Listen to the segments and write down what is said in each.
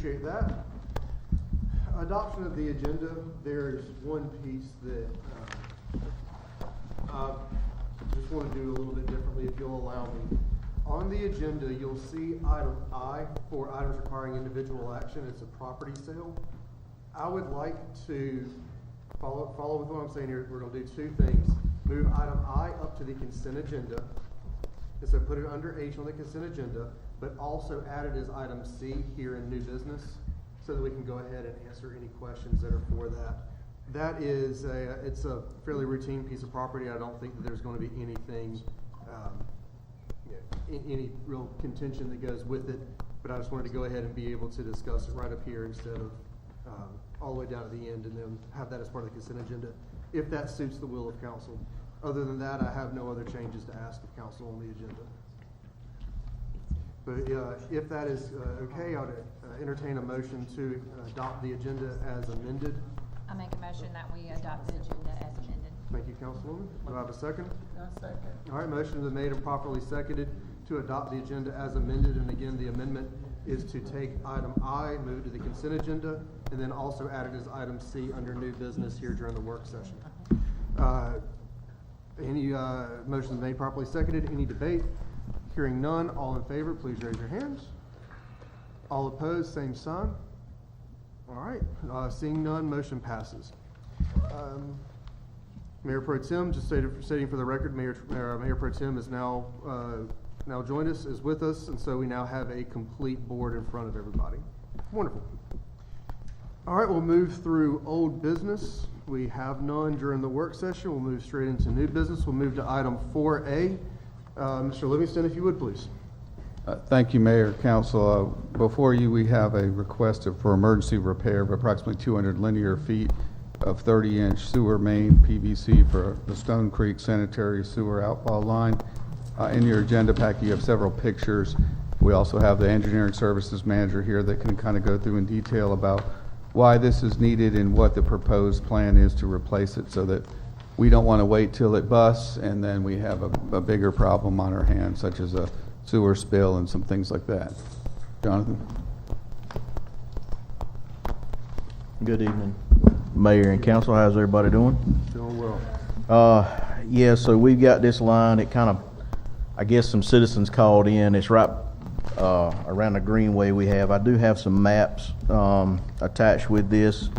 appreciate that. Adoption of the agenda, there's one piece that I just want to do a little bit differently, if you'll allow me. On the agenda, you'll see item I for items requiring individual action. It's a property sale. I would like to follow with what I'm saying here. We're going to do two things. Move item I up to the consent agenda, and so put it under H on the consent agenda, but also add it as item C here in new business, so that we can go ahead and answer any questions that are for that. That is it's a fairly routine piece of property. I don't think that there's going to be anything, any real contention that goes with it, but I just wanted to go ahead and be able to discuss it right up here instead of all the way down at the end, and then have that as part of the consent agenda, if that suits the will of council. Other than that, I have no other changes to ask of council on the agenda. But if that is okay, I would entertain a motion to adopt the agenda as amended. I make a motion that we adopt the agenda as amended. Thank you, Councilwoman. Do I have a second? A second. All right, motion is made and properly seconded to adopt the agenda as amended. And again, the amendment is to take item I, move to the consent agenda, and then also add it as item C under new business here during the work session. Any motions made, properly seconded? Any debate? Hearing none, all in favor, please raise your hands. All opposed, same sign. All right, seeing none, motion passes. Mayor Pro Tem, just stating for the record, Mayor Pro Tem is now joined us, is with us, and so we now have a complete board in front of everybody. Wonderful. All right, we'll move through old business. We have none during the work session. We'll move straight into new business. We'll move to item 4A. Mr. Livingston, if you would, please. Thank you, Mayor, Council. Before you, we have a request for emergency repair of approximately 200 linear feet of 30-inch sewer main PVC for the Stone Creek sanitary sewer outfall line. In your agenda pack, you have several pictures. We also have the engineering services manager here that can kind of go through in detail about why this is needed and what the proposed plan is to replace it, so that we don't want to wait till it busts and then we have a bigger problem on our hands, such as a sewer spill and some things like that. Jonathan? Good evening, Mayor and Council. How's everybody doing? Doing well. Yeah, so we've got this line. It kind of, I guess some citizens called in. It's right around the greenway we have. I do have some maps attached with this.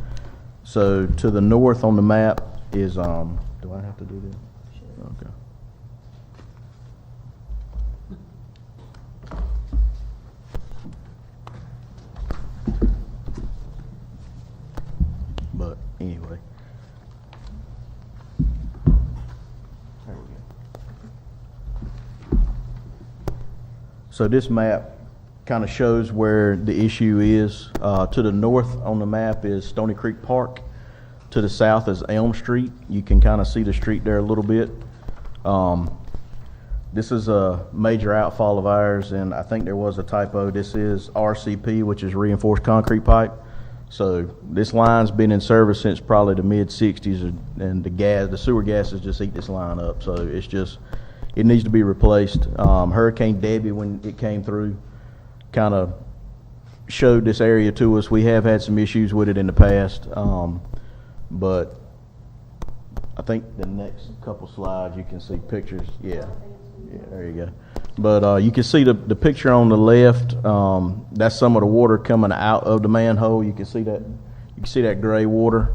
So to the north on the map is, do I have to do this? Sure. Okay. But anyway, there we go. So this map kind of shows where the issue is. To the north on the map is Stony Creek Park. To the south is Elm Street. You can kind of see the street there a little bit. This is a major outfall of ours, and I think there was a typo. This is RCP, which is reinforced concrete pipe. So this line's been in service since probably the mid-60s, and the sewer gases just eat this line up. So it's just, it needs to be replaced. Hurricane Debbie, when it came through, kind of showed this area to us. We have had some issues with it in the past, but I think the next couple slides you can see pictures. Yeah, there you go. But you can see the picture on the left. That's some of the water coming out of the manhole. You can see that. You can see that gray water,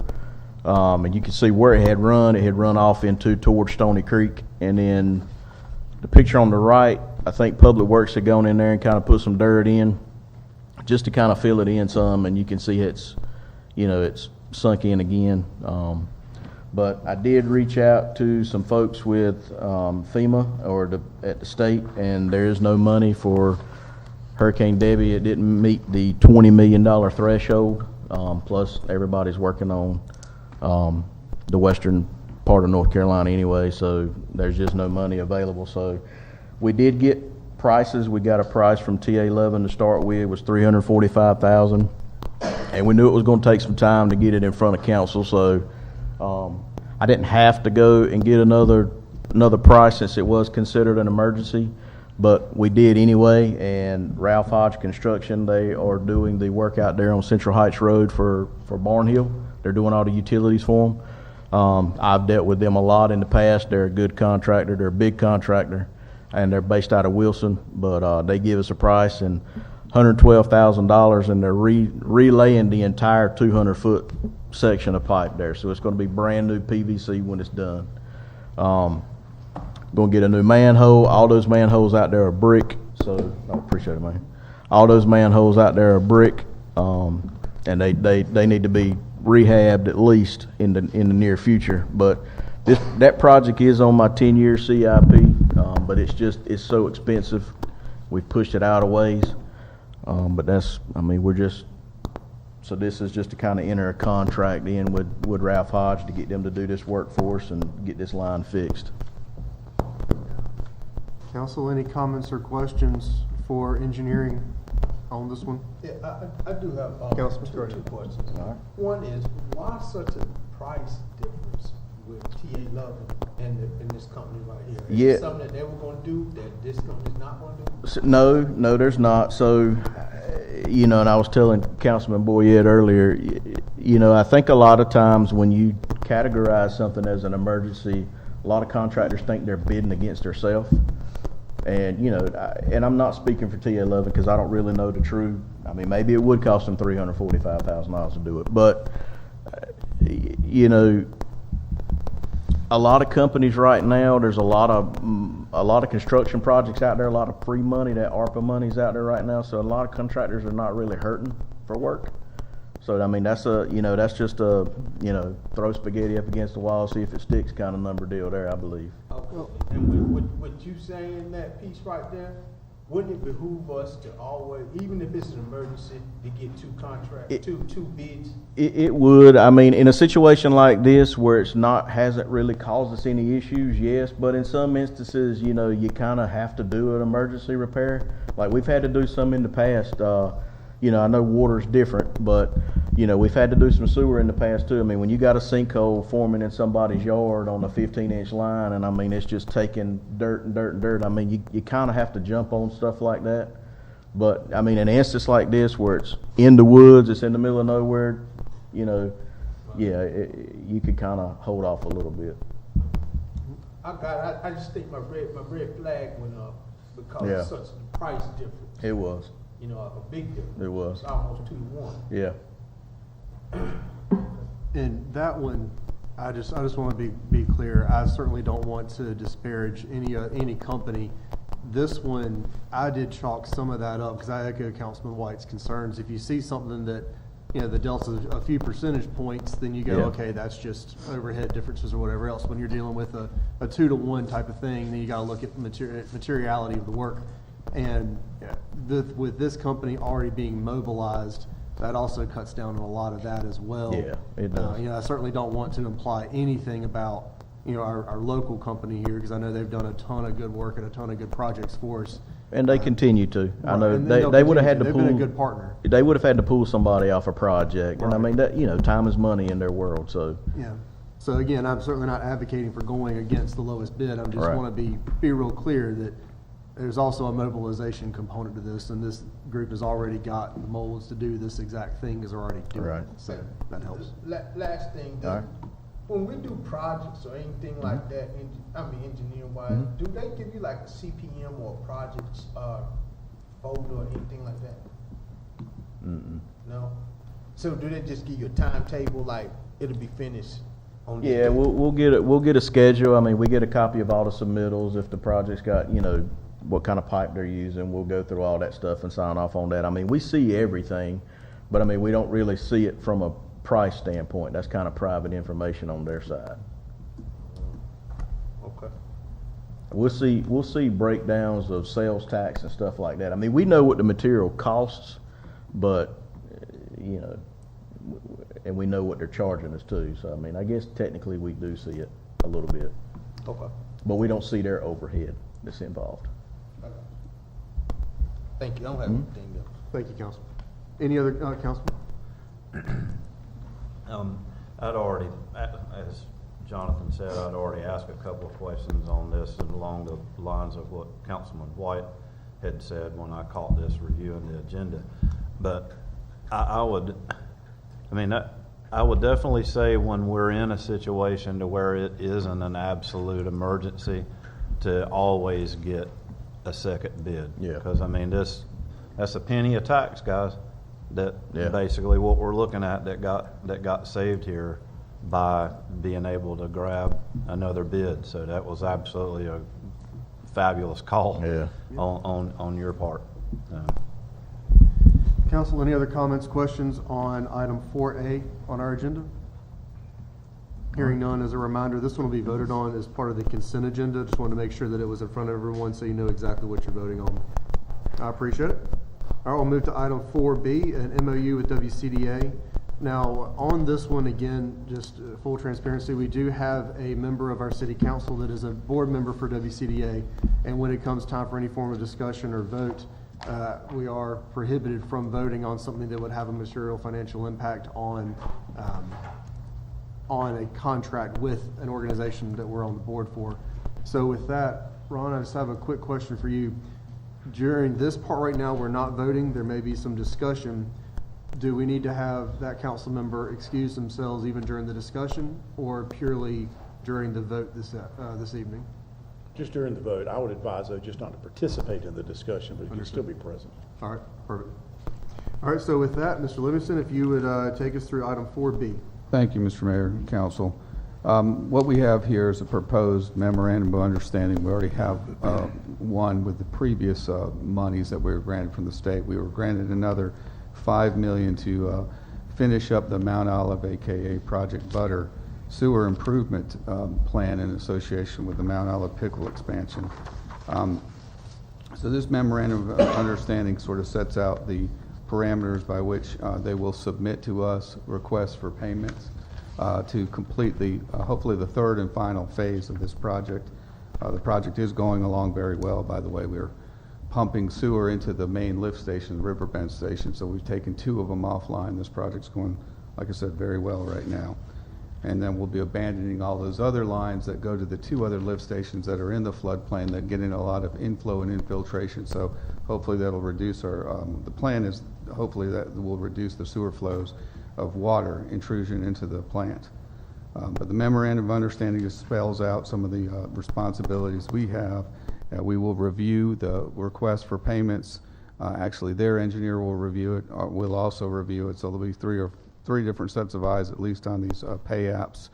and you can see where it had run. It had run off towards Stony Creek, and then the picture on the right, I think Public Works had gone in there and kind of put some dirt in, just to kind of fill it in some. And you can see it's sunk in again. But I did reach out to some folks with FEMA or at the state, and there is no money for Hurricane Debbie. It didn't meet the $20 million threshold. Plus, everybody's working on the western part of North Carolina anyway, so there's just no money available. So we did get prices. We got a price from TA11 to start with. It was $345,000, and we knew it was going to take some time to get it in front of council. So I didn't have to go and get another price since it was considered an emergency. but we did anyway, and Ralph Hodge Construction, they are doing the work out there on Central Heights Road for Barnhill. They're doing all the utilities for them. I've dealt with them a lot in the past. They're a good contractor. They're a big contractor, and they're based out of Wilson, but they give us a price and $112,000, and they're relaying the entire 200-foot section of pipe there. So it's going to be brand new PVC when it's done. Going to get a new manhole. All those manholes out there are brick. So I appreciate it, man. All those manholes out there are brick, and they need to be rehabbed at least in the near future. But that project is on my 10-year CIP, but it's so expensive. We've pushed it out a ways. But so this is just to kind of enter a contract in with Ralph Hodge to get them to do this work for us and get this line fixed. Council, any comments or questions for engineering on this one? Yeah, I do have Councilman, go two ahead. questions. All right. One is, why such a price difference with TA Loving and this company right here? Is Yeah. it something that they were gonna do that this company's not gonna do? So, no, there's not. So, and I was telling Councilman Boyette earlier, I think a lot of times when you categorize something as an emergency, a lot of contractors think they're bidding against themselves. And, and I'm not speaking for TA Loving because I don't really know the truth. I mean, maybe it would cost them $345,000 to do it. But, a lot of companies right now, there's a lot of construction projects out there, a lot of free money, that ARPA money's out there right now. So a lot of contractors are not really hurting for work. So, I mean, that's just a, throw spaghetti up against the wall, see if it sticks kind of number deal there, I believe. Okay, and with you saying that piece right there, wouldn't it behoove us to always, even if it's an emergency, to get two bids? It would. I mean, in a situation like this where hasn't really caused us any issues, yes, but in some instances, you kind of have to do an emergency repair. Like we've had to do some in the past. I know water's different, but we've had to do some sewer in the past too. I mean, when you got a sinkhole forming in somebody's yard on a 15-inch line, and I mean, it's just taking dirt and dirt and dirt. I mean, you kind of have to jump on stuff like that. But I mean, in an instance like this where it's in the woods, it's in the middle of nowhere, you could kind of hold off a little bit. I just think my red flag went up because Yeah. of such a price difference. It was. A big difference. It was. It's almost 2 to 1. Yeah. And that one, I just want to be clear. I certainly don't want to disparage any company. This one, I did chalk some of that up because I echo Councilman White's concerns. If you see something that the delta's a few percentage points, then you go, Yeah. okay, that's just overhead differences or whatever else. When you're dealing with a 2 to 1 type of thing, then you got to look at materiality of the work. And with this company already being mobilized, that also cuts down on a lot of that as well. Yeah, it does. I certainly don't want to imply anything about our local company here because I know they've done a ton of good work and a ton of good projects for us. And they continue to. I Right, know and they'll they would have had to They've pull. been a good partner. They would have had to pull somebody off a project, and I Right. mean that time is money in their world. So Yeah. So again, I'm certainly not advocating for going against the lowest bid. I just Right. want to be real clear that there's also a mobilization component to this, and this group has already got the molds to do this exact thing because they're already doing Right. it. So that helps. Last thing, All right. when we do projects or anything like that, engineering wise, do they give you like a CPM or a project folder or anything like that? No. So do they just give you a timetable like it'll be finished on this yeah, date? we'll get a schedule. I mean, we get a copy of all the submittals. If the project's got what kind of pipe they're using, we'll go through all that stuff and sign off on that. I mean, we see everything, but I mean, we don't really see it from a price standpoint. That's kind of private information on their side. Okay. We'll see breakdowns of sales tax and stuff like that. I mean, we know what the material costs, but and we know what they're charging us too. So I mean, I guess technically we do see it a little bit, Okay. but we don't see their overhead that's involved. Okay. Thank you. I don't have anything else. Thank you, Councilman. Any other Councilman? I'd already, as Jonathan said, I'd already asked a couple of questions on this and along the lines of what Councilman White had said when I caught this reviewing the agenda. But I would definitely say when we're in a situation to where it isn't an absolute emergency, to always get a second bid. Yeah. Because that's a penny a tax, guys. That Yeah. basically what we're looking at that got saved here by being able to grab another bid. So that was absolutely a fabulous call. Yeah. on your part. Council, any other comments, questions on item 4A on our agenda? Hearing none, as a reminder, this one will be voted on as part of the consent agenda. Just wanted to make sure that it was in front of everyone so you know exactly what you're voting on. I appreciate it. All right, we'll move to item 4B, an MOU with WCDA. Now, on this one, again, just full transparency, we do have a member of our city council that is a board member for WCDA, and when it comes time for any form of discussion or vote, we are prohibited from voting on something that would have a material financial impact on a contract with an organization that we're on the board for. So with that, Ron, I just have a quick question for you. During this part right now, we're not voting. There may be some discussion. Do we need to have that council member excuse themselves even during the discussion, or purely during the vote this evening? Just during the vote. I would advise, though, just not to participate in the discussion, but you can still be present. All right, perfect. All right, so with that, Mr. Livingston, if you would take us through item 4B. Thank you, Mr. Mayor and Council. What we have here is a proposed memorandum of understanding. We already have one with the previous monies that we were granted from the state. We were granted another $5 million to finish up the Mount Olive, aka Project Butter, sewer improvement plan in association with the Mount Olive Pickle expansion. So this memorandum of understanding sort of sets out the parameters by which they will submit to us requests for payments to complete hopefully the third and final phase of this project. The project is going along very well, by the way. We're pumping sewer into the main lift station, the Riverbend station, so we've taken 2 of them offline. This project's going, like I said, very well right now. And then we'll be abandoning all those other lines that go to the 2 other lift stations that are in the floodplain that get in a lot of inflow and infiltration. So hopefully that'll reduce our, the plan is hopefully that will reduce the sewer flows of water intrusion into the plant. But the memorandum of understanding just spells out some of the responsibilities we have. We will review the request for payments. Actually, their engineer will review it. We'll also review it. So there'll be three different sets of eyes, at least on these pay apps.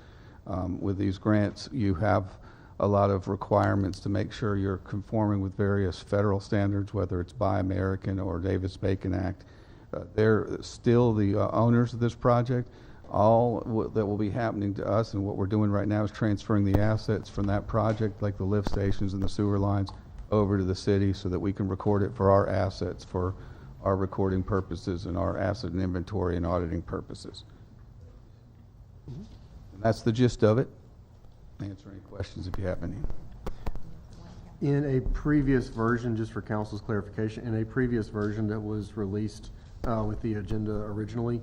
With these grants, you have a lot of requirements to make sure you're conforming with various federal standards, whether it's Buy American or Davis-Bacon Act. They're still the owners of this project. All that will be happening to us and what we're doing right now is transferring the assets from that project, like the lift stations and the sewer lines, over to the city so that we can record it for our assets, for our recording purposes and our asset and inventory and auditing purposes. And that's the gist of it. Answer any questions if you have any. In a previous version, just for council's clarification, in a previous version that was released with the agenda originally,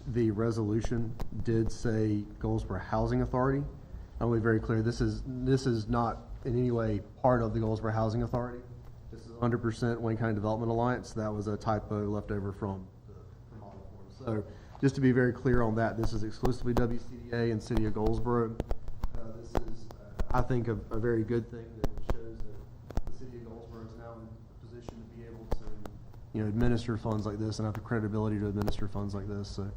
the resolution did say Goldsboro Housing Authority. I want to be very clear, this is not in any way part of the Goldsboro Housing Authority. This is 100% Wayne County Development Alliance. That was a typo left over from audit form. So just to be very clear on that, this is exclusively WCDA and City of Goldsboro. This is, I think, a very good thing that shows that the City of Goldsboro is now in a position to be able to, administer funds like this and have the credibility to administer funds like this. So,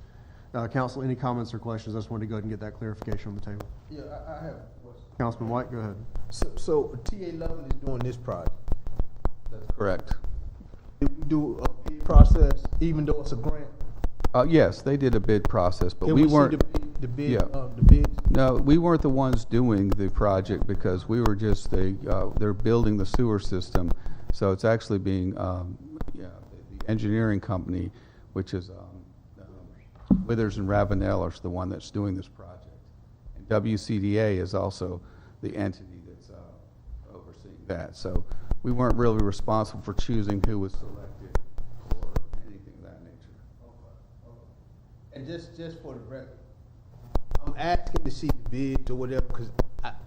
Council, any comments or questions? I just wanted to go ahead and get that clarification on the table. Yeah, I have a question. Councilman White, go ahead. So TA11 is doing this project. That's correct. Did we do a bid process, even though it's a grant? Yes, they did a bid process, but Can we see weren't. the bid, Yeah. the bids? No, we weren't the ones doing the project because we were just they're building the sewer system. So it's actually being, the engineering company, which is Withers and Ravenel, are the one that's doing this project. And WCDA is also the entity that's overseeing that. So we weren't really responsible for choosing who was selected or anything of that nature. And just for the record, I'm asking to see the bids or whatever, because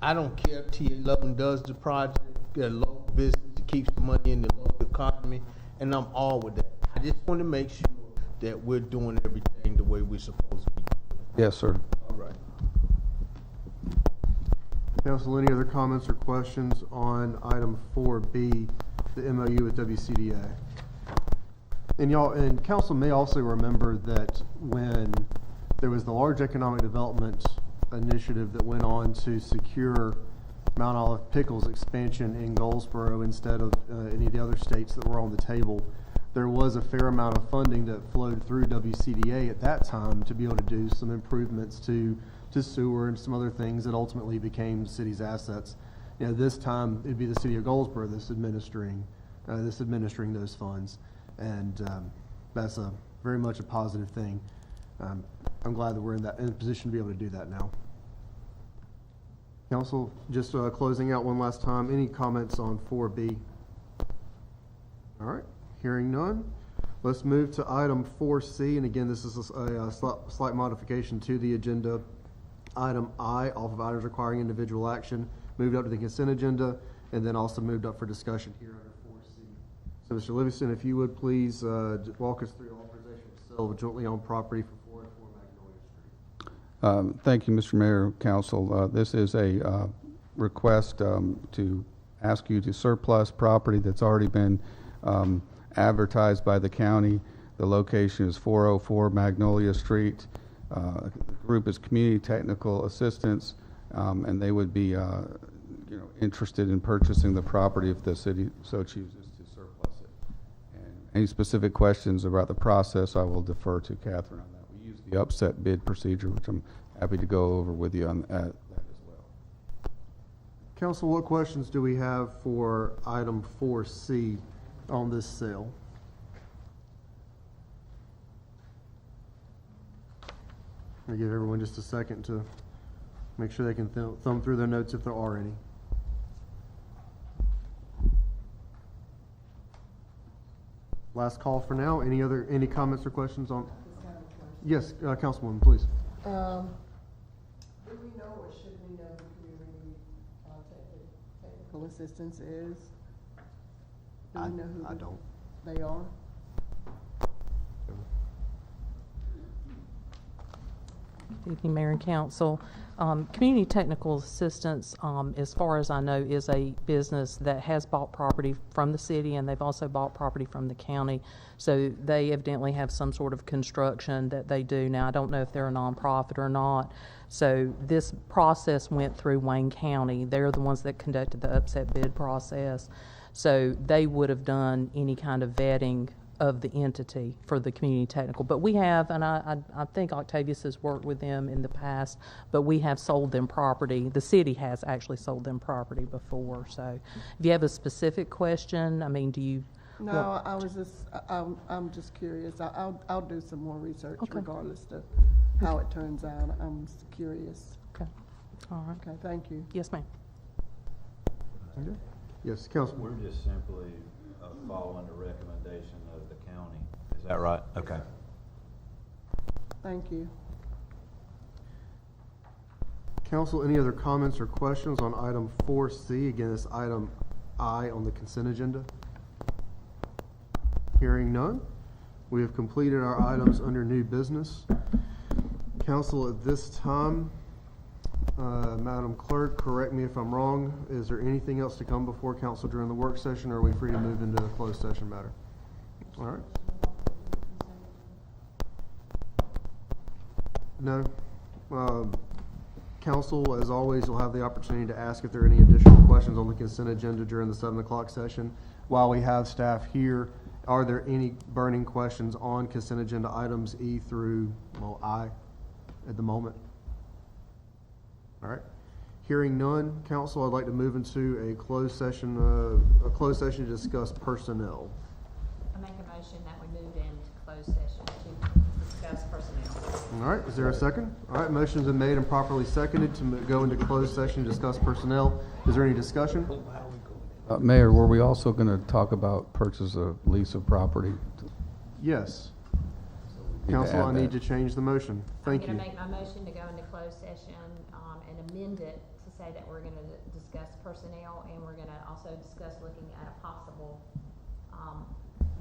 I don't care if TA11 does the project, get a local business, it keeps the money in the local economy, and I'm all with that. I just want to make sure that we're doing everything the way we're supposed to be. Yes, sir. All right. Council, any other comments or questions on item 4B, the MOU with WCDA? And y'all, and council may also remember that when there was the large economic development initiative that went on to secure Mount Olive Pickles expansion in Goldsboro instead of any of the other states that were on the table, there was a fair amount of funding that flowed through WCDA at that time to be able to do some improvements to sewer and some other things that ultimately became the city's assets. You know, this time it'd be the city of Goldsboro that's administering those funds, and that's very much a positive thing. I'm glad that we're in a position to be able to do that now. Council, just closing out one last time, any comments on 4B? All right, hearing none. Let's move to item 4C, and again, this is a slight modification to the agenda. Item I, off of items requiring individual action, moved up to the consent agenda, and then also moved up for discussion here under 4C. So, Mr. Livingston, if you would please walk us through authorization to sell jointly owned property for 4 and 4 Magnolia Street. Thank you, Mr. Mayor, Council. This is a request to ask you to surplus property that's already been advertised by the county. The location is 404 Magnolia Street. The group is Community Technical Assistance, and they would be interested in purchasing the property if the city so chooses to surplus it. And any specific questions about the process, I will defer to Catherine on that. We use the upset bid procedure, which I'm happy to go over with you on that as well. Council, what questions do we have for item 4C on this sale? I'll give everyone just a second to make sure they can thumb through their notes if there are any. Last call for now. Any comments or questions on? Yes, Councilwoman, please. Do we know or should we know who community technical assistance is? Do we know who I don't. they are? Good evening, Mayor and Council. Community Technical Assistance, as far as I know, is a business that has bought property from the city, and they've also bought property from the county. So they evidently have some sort of construction that they do. Now, I don't know if they're a nonprofit or not. So this process went through Wayne County. They're the ones that conducted the upset bid process. So they would have done any kind of vetting of the entity for the community technical. But we have, and I think Octavius has worked with them in the past, but we have sold them property. The city has actually sold them property before. So if you have a specific question, I mean, do you? No, well, I was just, I'm just curious. I'll do some more research Okay. regardless of how it turns out. I'm just curious. Okay. All right. Okay, thank you. Yes, ma'am. Okay. Yes, Council. We're just simply following the recommendation of the county. Is that right? Okay. Thank you. Council, any other comments or questions on item 4C? Again, it's item I on the consent agenda. Hearing none, we have completed our items under new business. Council, at this time, Madam Clerk, correct me if I'm wrong, is there anything else to come before council during the work session, or are we free to move into the closed session matter? All right. No. Council, as always, will have the opportunity to ask if there are any additional questions on the consent agenda during the 7 o'clock session. While we have staff here, are there any burning questions on consent agenda items E through, well, I at the moment? All right. Hearing none, council, I'd like to move into a closed session to discuss personnel. I make a motion that we move into closed session to discuss personnel. All right, is there a second? All right, motion's been made and properly seconded to go into closed session to discuss personnel. Is there any discussion? Mayor, were we also going to talk about purchase of lease of property? Yes. Need to Council, I add need that. to change the motion. Thank you. I'm gonna make my motion to go into closed session, and amend it to say that we're gonna discuss personnel, and we're gonna also discuss looking at a possible,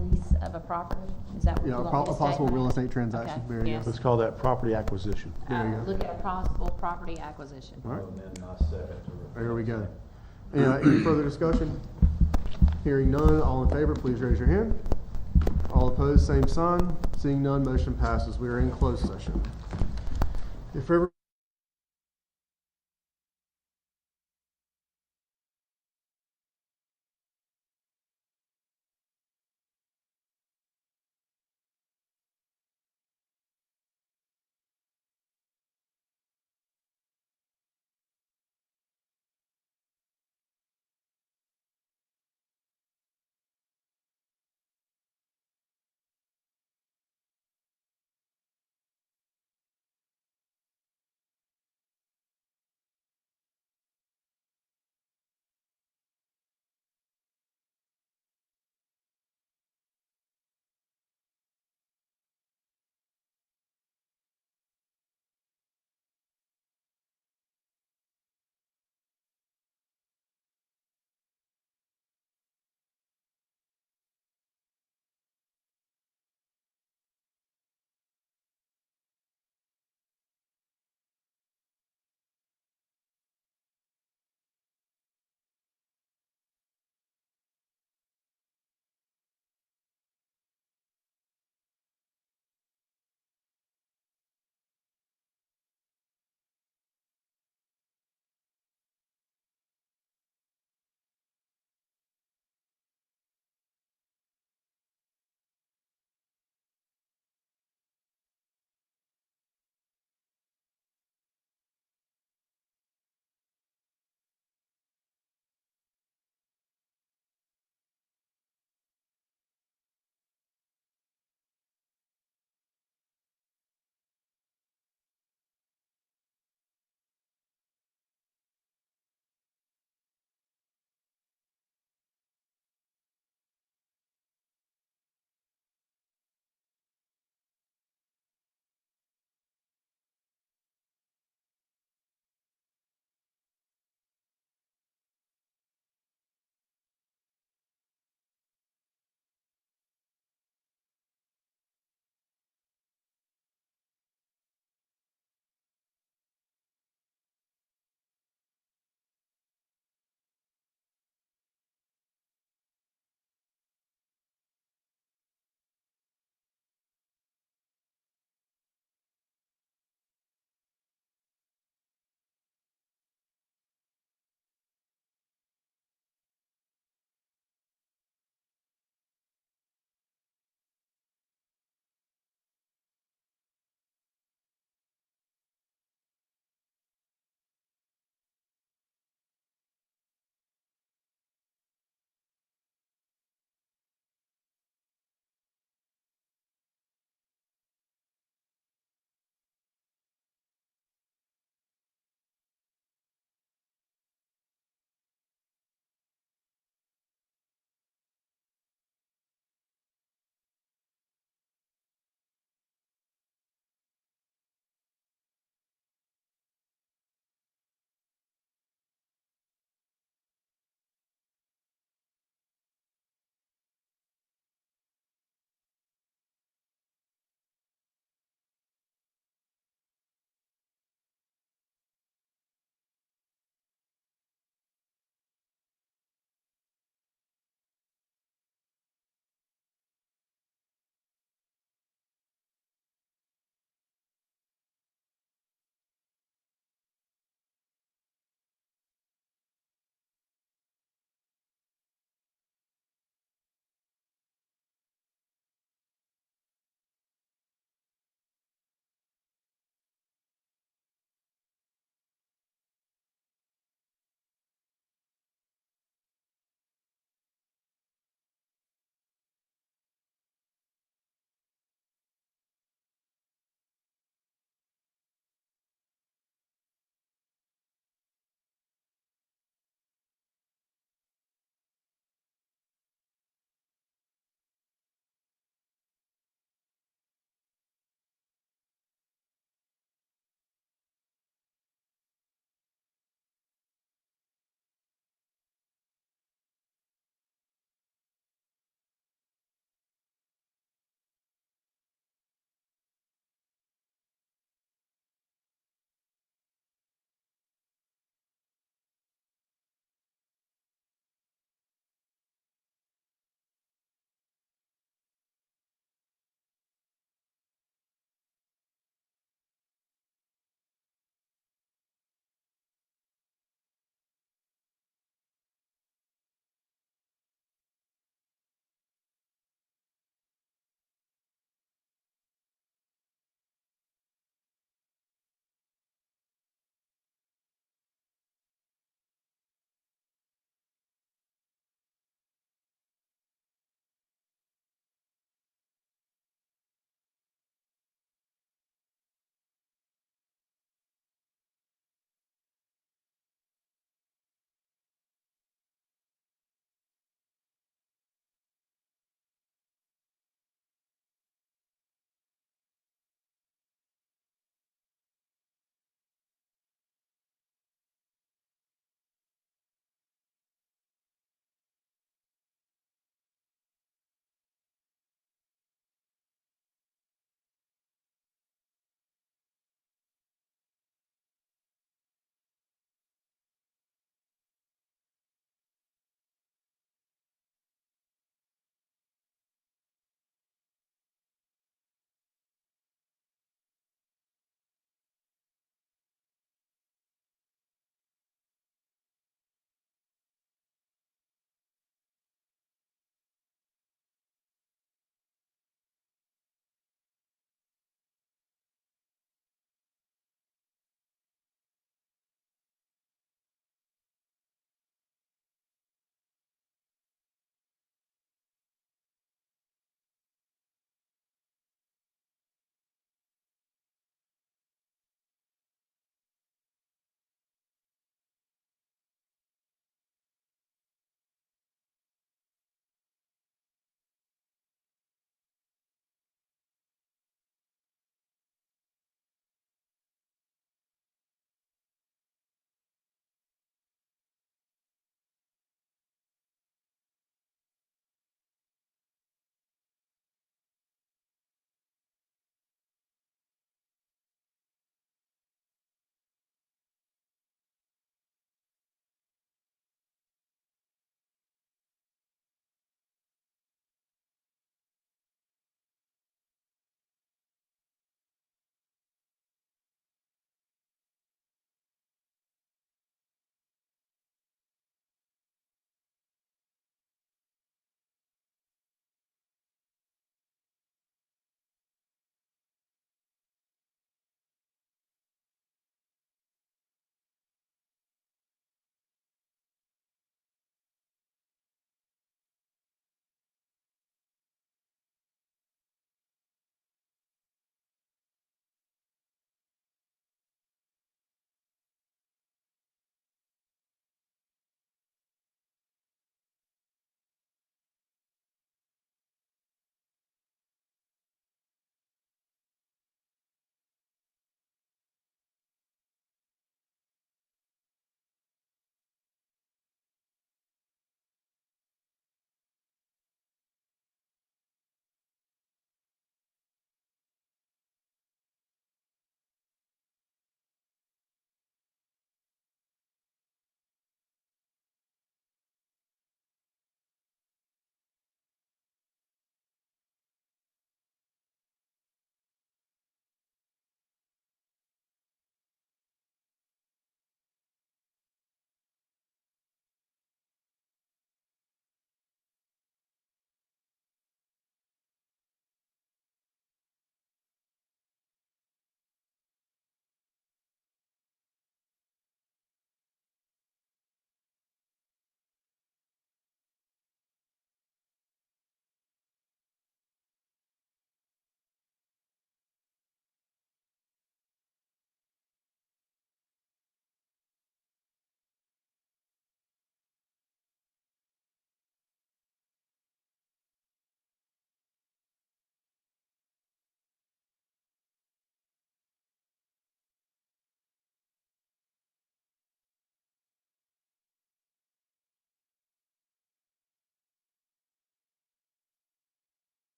lease of a property. Is that what you Yeah, a want me to a possible state? real estate transaction. Okay, There you go. yes. Let's call that property acquisition. There you go. Look at a possible property acquisition. All right. And then I second to. There we go. Any further discussion? Hearing none, all in favor, please raise your hand. All opposed, same sign. Seeing none, motion passes. We are in closed session. If ever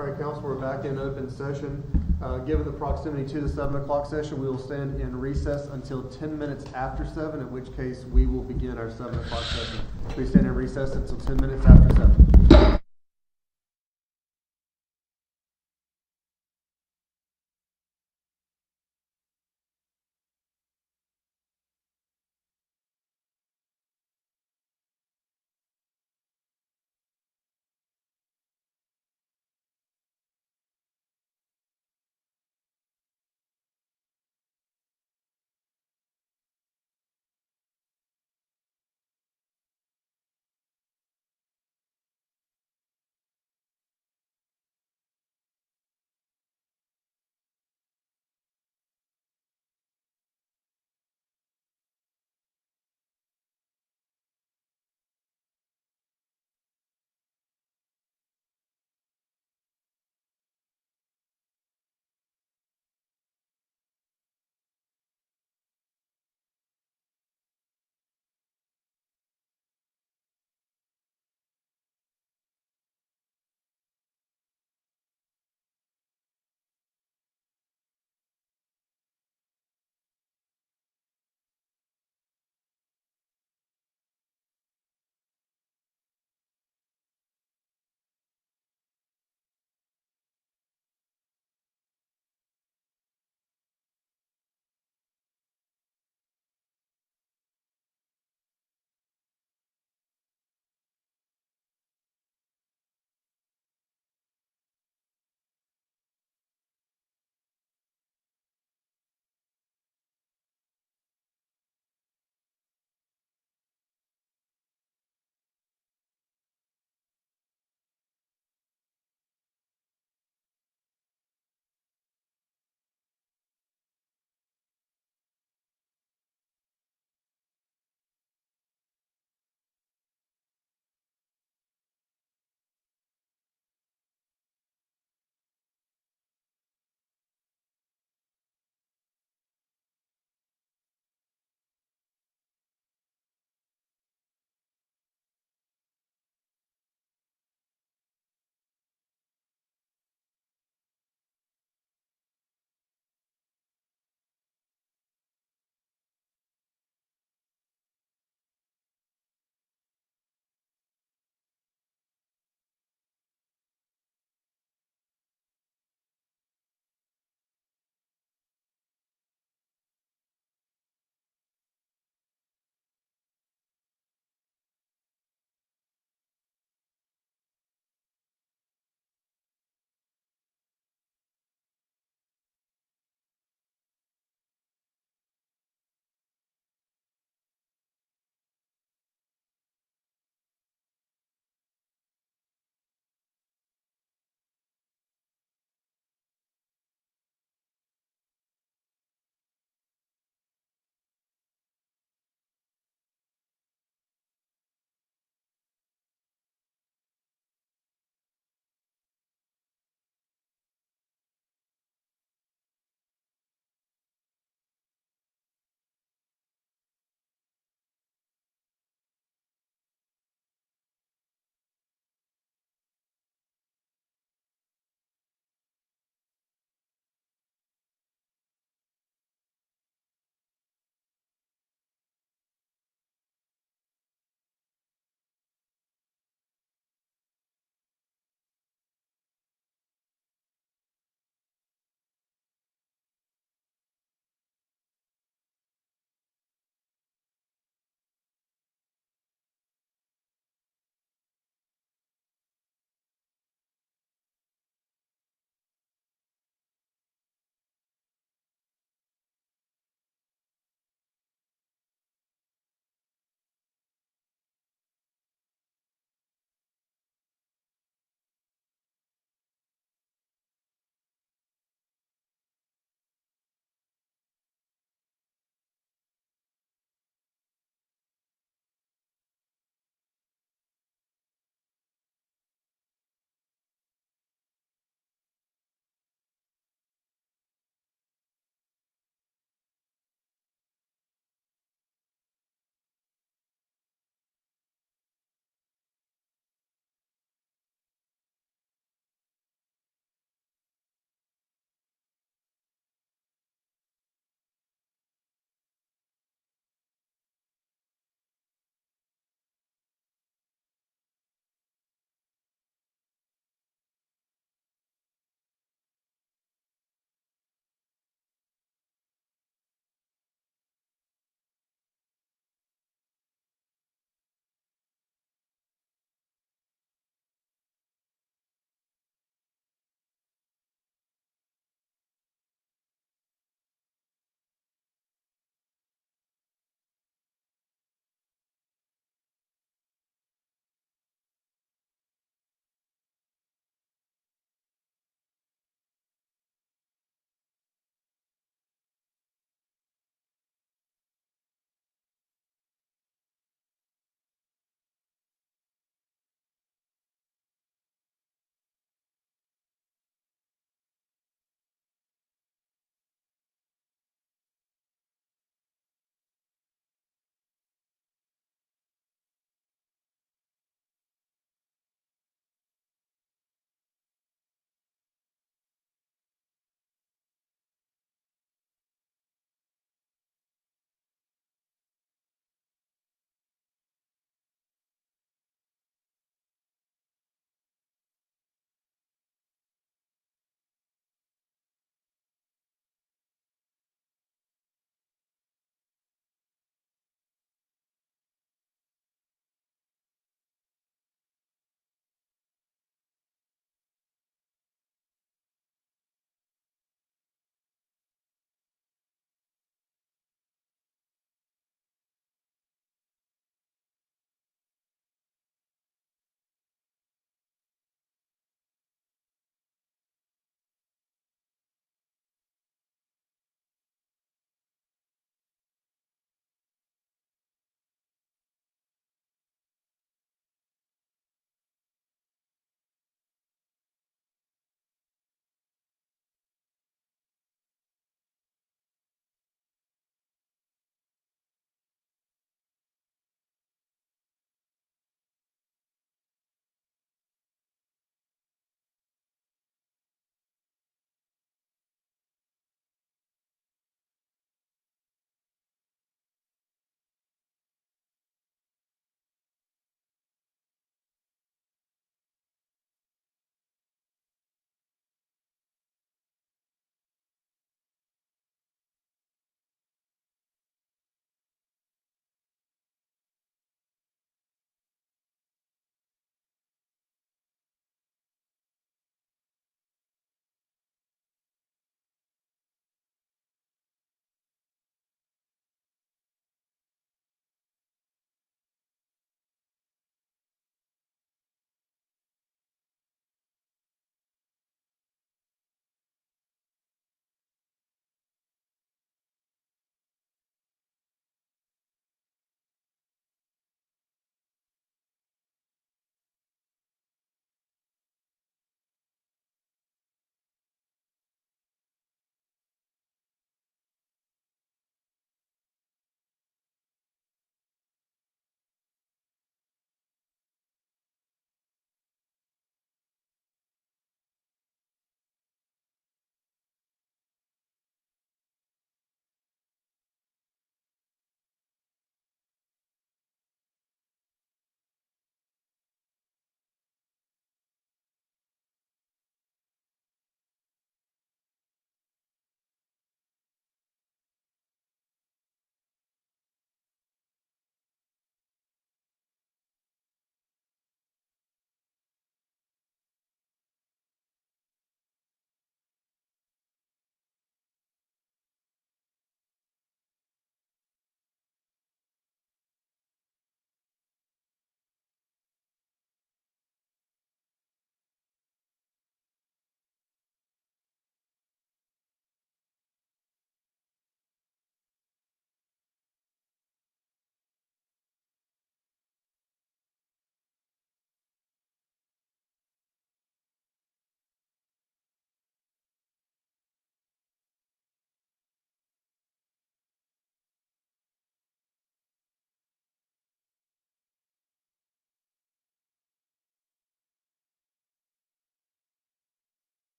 All right, council, we're back in open session. Given the proximity to the 7 o'clock session, we will stand in recess until 10 minutes after 7, in which case we will begin our 7 o'clock session. Please stand in recess until 10 minutes after 7.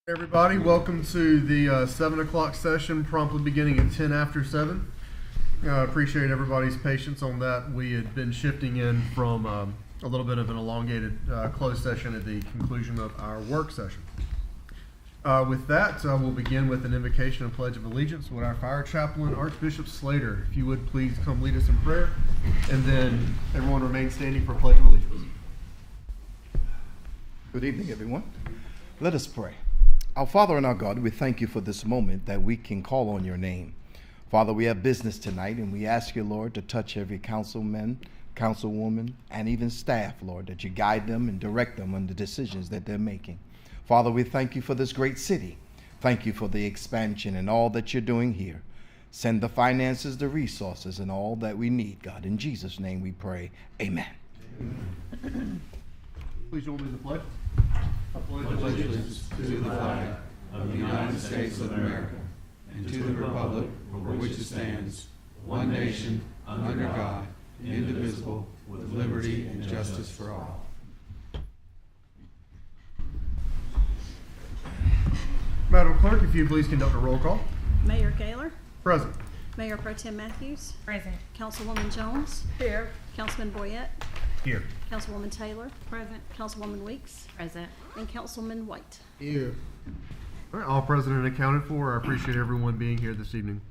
Everybody, welcome to the 7 o'clock session, promptly beginning at 10 after 7. Appreciate everybody's patience on that. We had been shifting in from a little bit of an elongated closed session at the conclusion of our work session. With that, we'll begin with an invocation and pledge of allegiance with our fire chaplain, Archbishop Slater. If you would please come lead us in prayer, and then everyone remain standing for pledge of allegiance. Good evening, everyone. Let us pray. Our Father and our God, we thank you for this moment that we can call on your name. Father, we have business tonight, and we ask you, Lord, to touch every councilman, councilwoman, and even staff, Lord, that you guide them and direct them on the decisions that they're making. Father, we thank you for this great city. Thank you for the expansion and all that you're doing here. Send the finances, the resources, and all that we need, God. In Jesus' name we pray. Amen. Please join me in the pledge. I pledge allegiance to the flag of the United States of America and to the republic for which it stands, one nation, under God, indivisible, with liberty and justice for all. Madam Clerk, if you please conduct a roll call. Mayor Gaylor, Present. Mayor Pro Tem Matthews, Present. Councilwoman Jones, Here. Councilman Boyette, Here. Councilwoman Taylor, present, Councilwoman Weeks, Present. and Councilman White. Here. All right, all present and accounted for. I appreciate everyone being here this evening.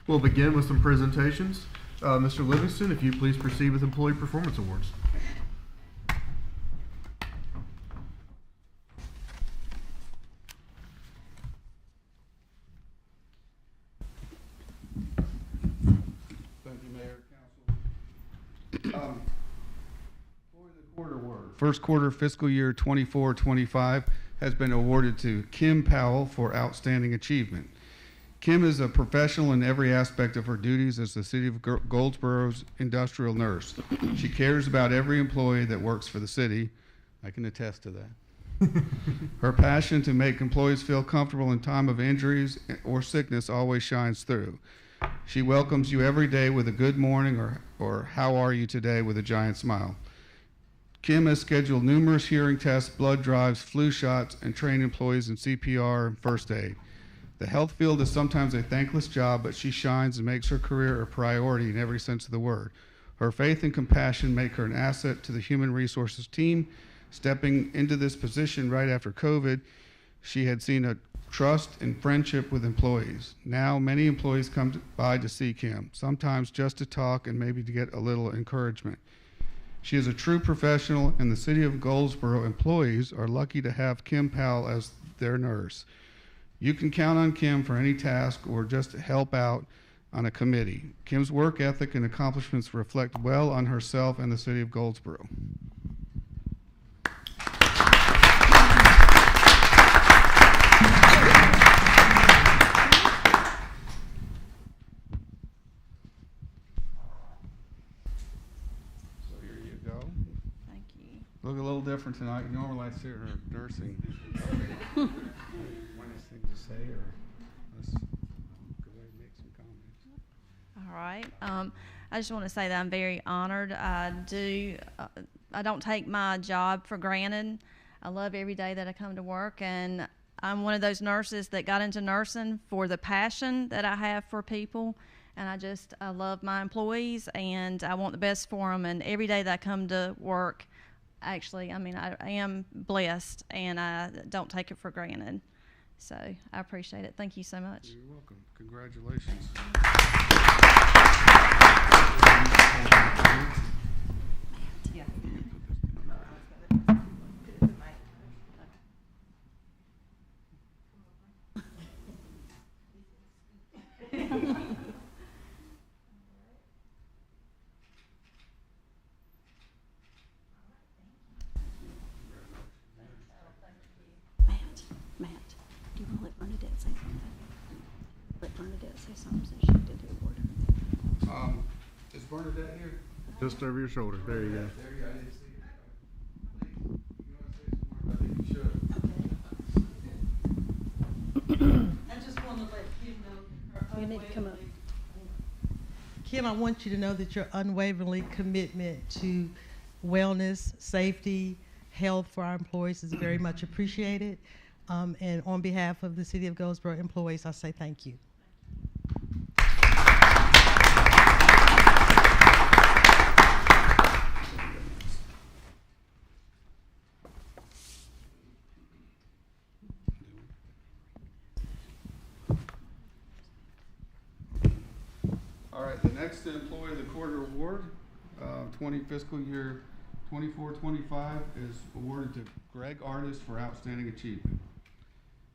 We'll begin with some presentations. Mr. Livingston, if you please proceed with Employee Performance Awards. Thank you, Mayor, Council. For the quarter word. First quarter fiscal year 24-25 has been awarded to Kim Powell for outstanding achievement. Kim is a professional in every aspect of her duties as the City of Goldsboro's industrial nurse. She cares about every employee that works for the city. I can attest to that. Her passion to make employees feel comfortable in time of injuries or sickness always shines through. She welcomes you every day with a good morning or how are you today with a giant smile. Kim has scheduled numerous hearing tests, blood drives, flu shots, and trained employees in CPR and first aid. The health field is sometimes a thankless job, but she shines and makes her career a priority in every sense of the word. Her faith and compassion make her an asset to the human resources team. Stepping into this position right after COVID, she had seen a trust and friendship with employees. Now, many employees come by to see Kim, sometimes just to talk and maybe to get a little encouragement. She is a true professional, and the City of Goldsboro employees are lucky to have Kim Powell as their nurse. You can count on Kim for any task or just to help out on a committee. Kim's work ethic and accomplishments reflect well on herself and the City of Goldsboro. So here you go. Thank you. Look a little different tonight. You normally I see her nursing. One last thing to say, or let's go ahead and make some comments. All right. I just want to say that I'm very honored. I don't take my job for granted. I love every day that I come to work, and I'm one of those nurses that got into nursing for the passion that I have for people. And I love my employees, and I want the best for them. And every day that I come to work, actually, I mean, I am blessed, and I don't take it for granted. So I appreciate it. Thank you so much. You're welcome. Congratulations. Matt, do you want to let Bernadette say something? Let Bernadette say something so she can do the award. Is Bernadette here? Just over your shoulder. There you go. There you go. I didn't see it. Please, you want to say some more? I think you should. I just want to let Kim know. You need to come up. Kim, I want you to know that your unwavering commitment to wellness, safety, health for our employees is very much appreciated. And on behalf of the City of Goldsboro employees, I say thank you. All right, the next Employee of the Quarter Award, 20 fiscal year 24-25 is awarded to Greg Artist for outstanding achievement.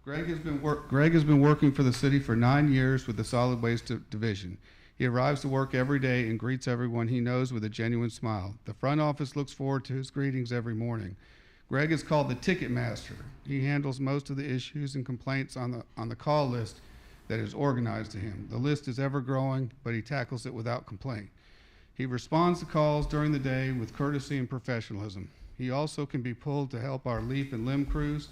Greg has been working for the city for 9 years with the Solid Waste Division. He arrives to work every day and greets everyone he knows with a genuine smile. The front office looks forward to his greetings every morning. Greg is called the Ticket Master. He handles most of the issues and complaints on the call list that is organized to him. The list is ever growing, but he tackles it without complaint. He responds to calls during the day with courtesy and professionalism. He also can be pulled to help our leaf and limb crews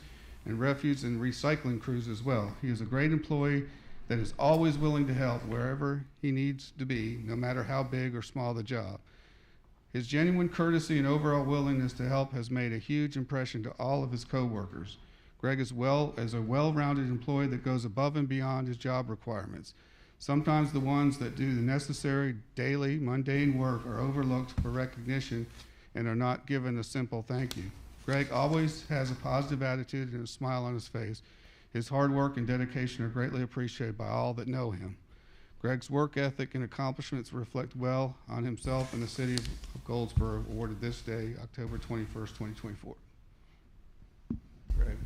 and refuse and recycling crews as well. He is a great employee that is always willing to help wherever he needs to be, no matter how big or small the job. His genuine courtesy and overall willingness to help has made a huge impression to all of his coworkers. Greg is a well-rounded employee that goes above and beyond his job requirements. Sometimes the ones that do the necessary daily, mundane work are overlooked for recognition and are not given a simple thank you. Greg always has a positive attitude and a smile on his face. His hard work and dedication are greatly appreciated by all that know him. Greg's work ethic and accomplishments reflect well on himself and the city of Goldsboro, awarded this day, October 21st, 2024. Greg.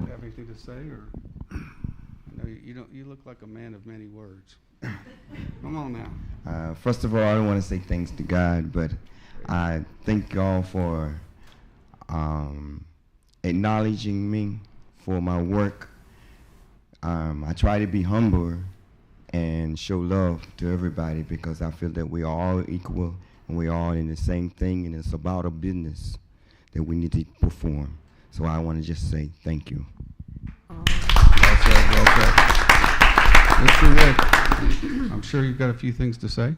Have anything to say, or no? You look like a man of many words. Come on now. First of all, I want to say thanks to God, but I thank y'all for acknowledging me for my work. I try to be humble and show love to everybody because I feel that we are all equal and we're all in the same thing, and it's about a business that we need to perform. So I want to just say thank you. Mr. Rick, I'm sure you've got a few things to say.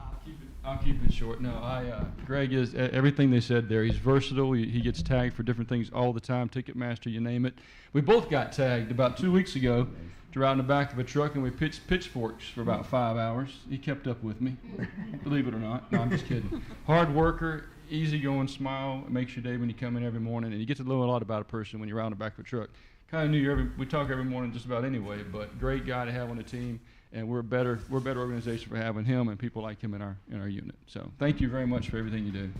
I'll keep it short. No, Greg is everything they said there. He's versatile. He gets tagged for different things all the time. Ticketmaster, you name it. We both got tagged about 2 weeks ago to ride in the back of a truck, and we pitched pitchforks for about 5 hours. He kept up with me, believe it or not. No, I'm just kidding. Hard worker, easygoing smile. It makes your day when you come in every morning, and you get to know a lot about a person when you're around the back of a truck. Kind of knew we talk every morning just about anyway, but great guy to have on the team, and we're a better organization for having him and people like him in our unit. So thank you very much for everything you do.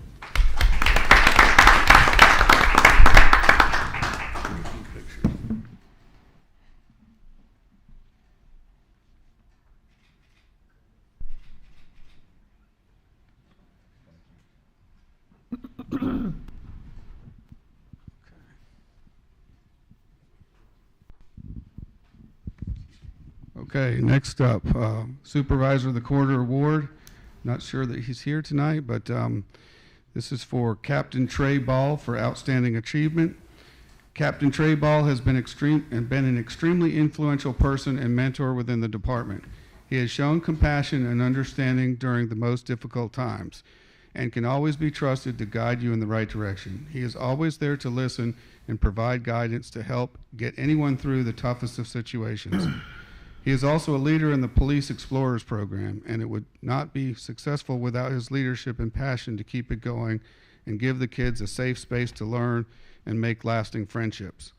Okay, next up, Supervisor of the Quarter Award. Not sure that he's here tonight, but this is for Captain Trey Ball for outstanding achievement. Captain Trey Ball has been an extremely influential person and mentor within the department. He has shown compassion and understanding during the most difficult times and can always be trusted to guide you in the right direction. He is always there to listen and provide guidance to help get anyone through the toughest of situations. He is also a leader in the Police Explorers program, and it would not be successful without his leadership and passion to keep it going and give the kids a safe space to learn and make lasting friendships.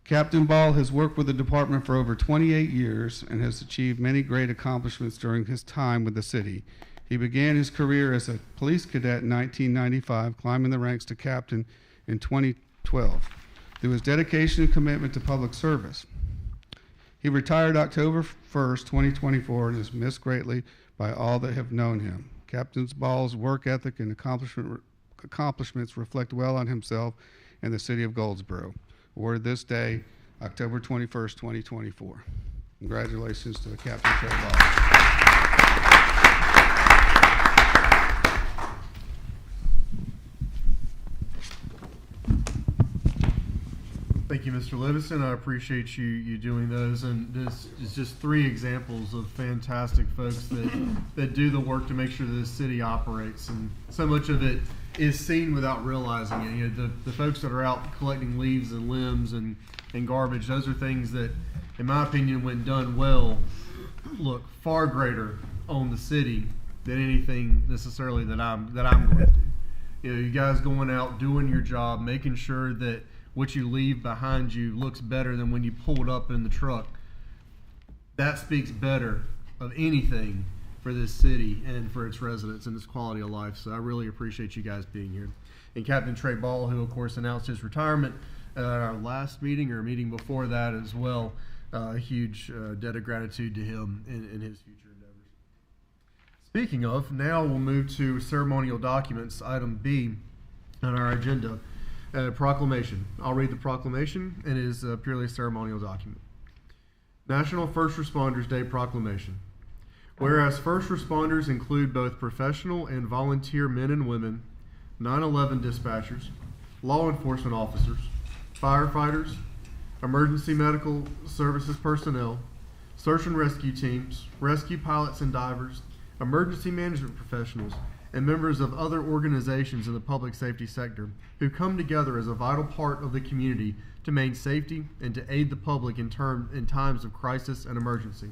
Captain Ball has worked with the department for over 28 years and has achieved many great accomplishments during his time with the city. He began his career as a police cadet in 1995, climbing the ranks to captain in 2012 through his dedication and commitment to public service. He retired October 1st, 2024, and is missed greatly by all that have known him. Captain Ball's work ethic and accomplishments reflect well on himself and the city of Goldsboro. Awarded this day, October 21st, 2024. Congratulations to Captain Trey Ball. Thank you, Mr. Livingston. I appreciate you doing those. And this is just 3 examples of fantastic folks that do the work to make sure that this city operates. And so much of it is seen without realizing it. You know, the folks that are out collecting leaves and limbs and garbage, those are things that, in my opinion, when done well, look far greater on the city than anything necessarily that I'm going to do. You know, you guys going out, doing your job, making sure that what you leave behind you looks better than when you pulled up in the truck. That speaks better of anything for this city and for its residents and its quality of life. So I really appreciate you guys being here. And Captain Trey Ball, who of course announced his retirement at our last meeting or a meeting before that as well. A huge debt of gratitude to him in his future endeavors. Speaking of, now we'll move to ceremonial documents, item B on our agenda. Proclamation. I'll read the proclamation. It is purely a ceremonial document. National First Responders Day Proclamation. Whereas first responders include both professional and volunteer men and women, 9/11 dispatchers, law enforcement officers, firefighters, emergency medical services personnel, search and rescue teams, rescue pilots and divers, emergency management professionals, and members of other organizations in the public safety sector who come together as a vital part of the community to maintain safety and to aid the public in times of crisis and emergency.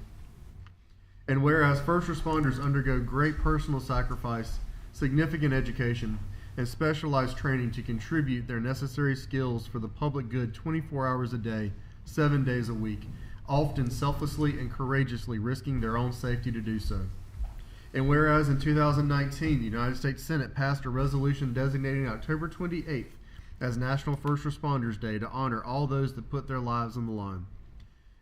And whereas first responders undergo great personal sacrifice, significant education, and specialized training to contribute their necessary skills for the public good 24 hours a day, 7 days a week, often selflessly and courageously risking their own safety to do so. And whereas in 2019, the United States Senate passed a resolution designating October 28th as National First Responders Day to honor all those that put their lives on the line.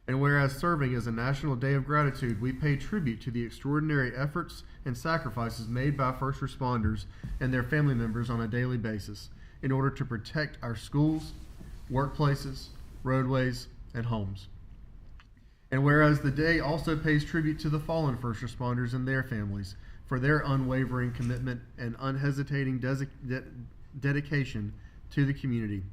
And whereas serving as a National Day of Gratitude, we pay tribute to the extraordinary efforts and sacrifices made by first responders and their family members on a daily basis in order to protect our schools, workplaces, roadways, and homes. And whereas the day also pays tribute to the fallen first responders and their families for their unwavering commitment and unhesitating dedication to the community.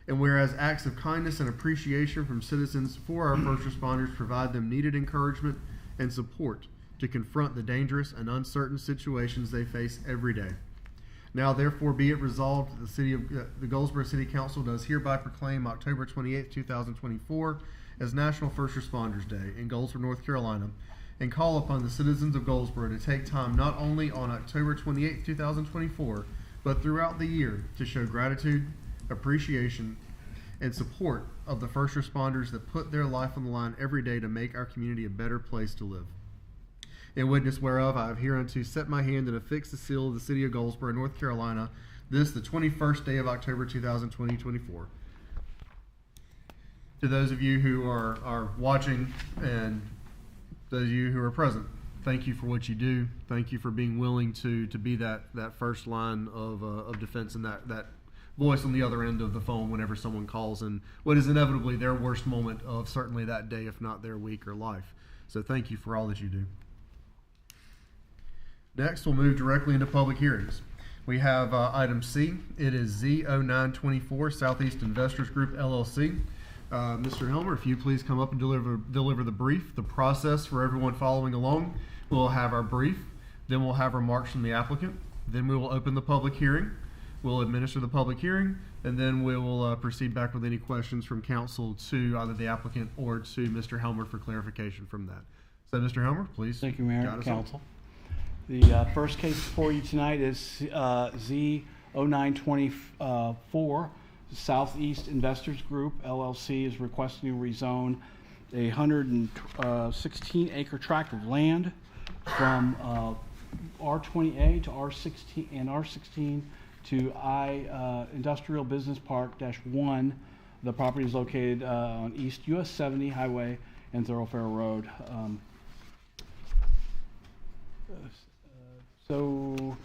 And whereas acts of kindness and appreciation from citizens for our first responders provide them needed encouragement and support to confront the dangerous and uncertain situations they face every day. Now therefore be it resolved that the Goldsboro City Council does hereby proclaim October 28th, 2024 as National First Responders Day in Goldsboro, North Carolina, and call upon the citizens of Goldsboro to take time not only on October 28th, 2024, but throughout the year to show gratitude, appreciation, and support of the first responders that put their life on the line every day to make our community a better place to live. In witness whereof, I have hereunto set my hand and affixed the seal of the city of Goldsboro, North Carolina, this the 21st day of October 2024. To those of you who are watching and those of you who are present, thank you for what you do. Thank you for being willing to be that first line of defense and that voice on the other end of the phone whenever someone calls in what is inevitably their worst moment of certainly that day, if not their week or life. So thank you for all that you do. Next, we'll move directly into public hearings. We have item C. It is Z0924 Southeast Investors Group, LLC. Mr. Helmer, if you please come up and deliver the brief. The process for everyone following along, we'll have our brief, then we'll have remarks from the applicant, then we will open the public hearing, we'll administer the public hearing, and then we will proceed back with any questions from council to either the applicant or to Mr. Helmer for clarification from that. So, Mr. Helmer, please. Thank you, Mayor guide and us on. Council. The first case before you tonight is Z0924. Southeast Investors Group, LLC, is requesting to rezone a 116-acre tract of land from R20A to R16 and R16 to Industrial Business Park-1. The property is located on East US 70 Highway and Thoroughfare Road. So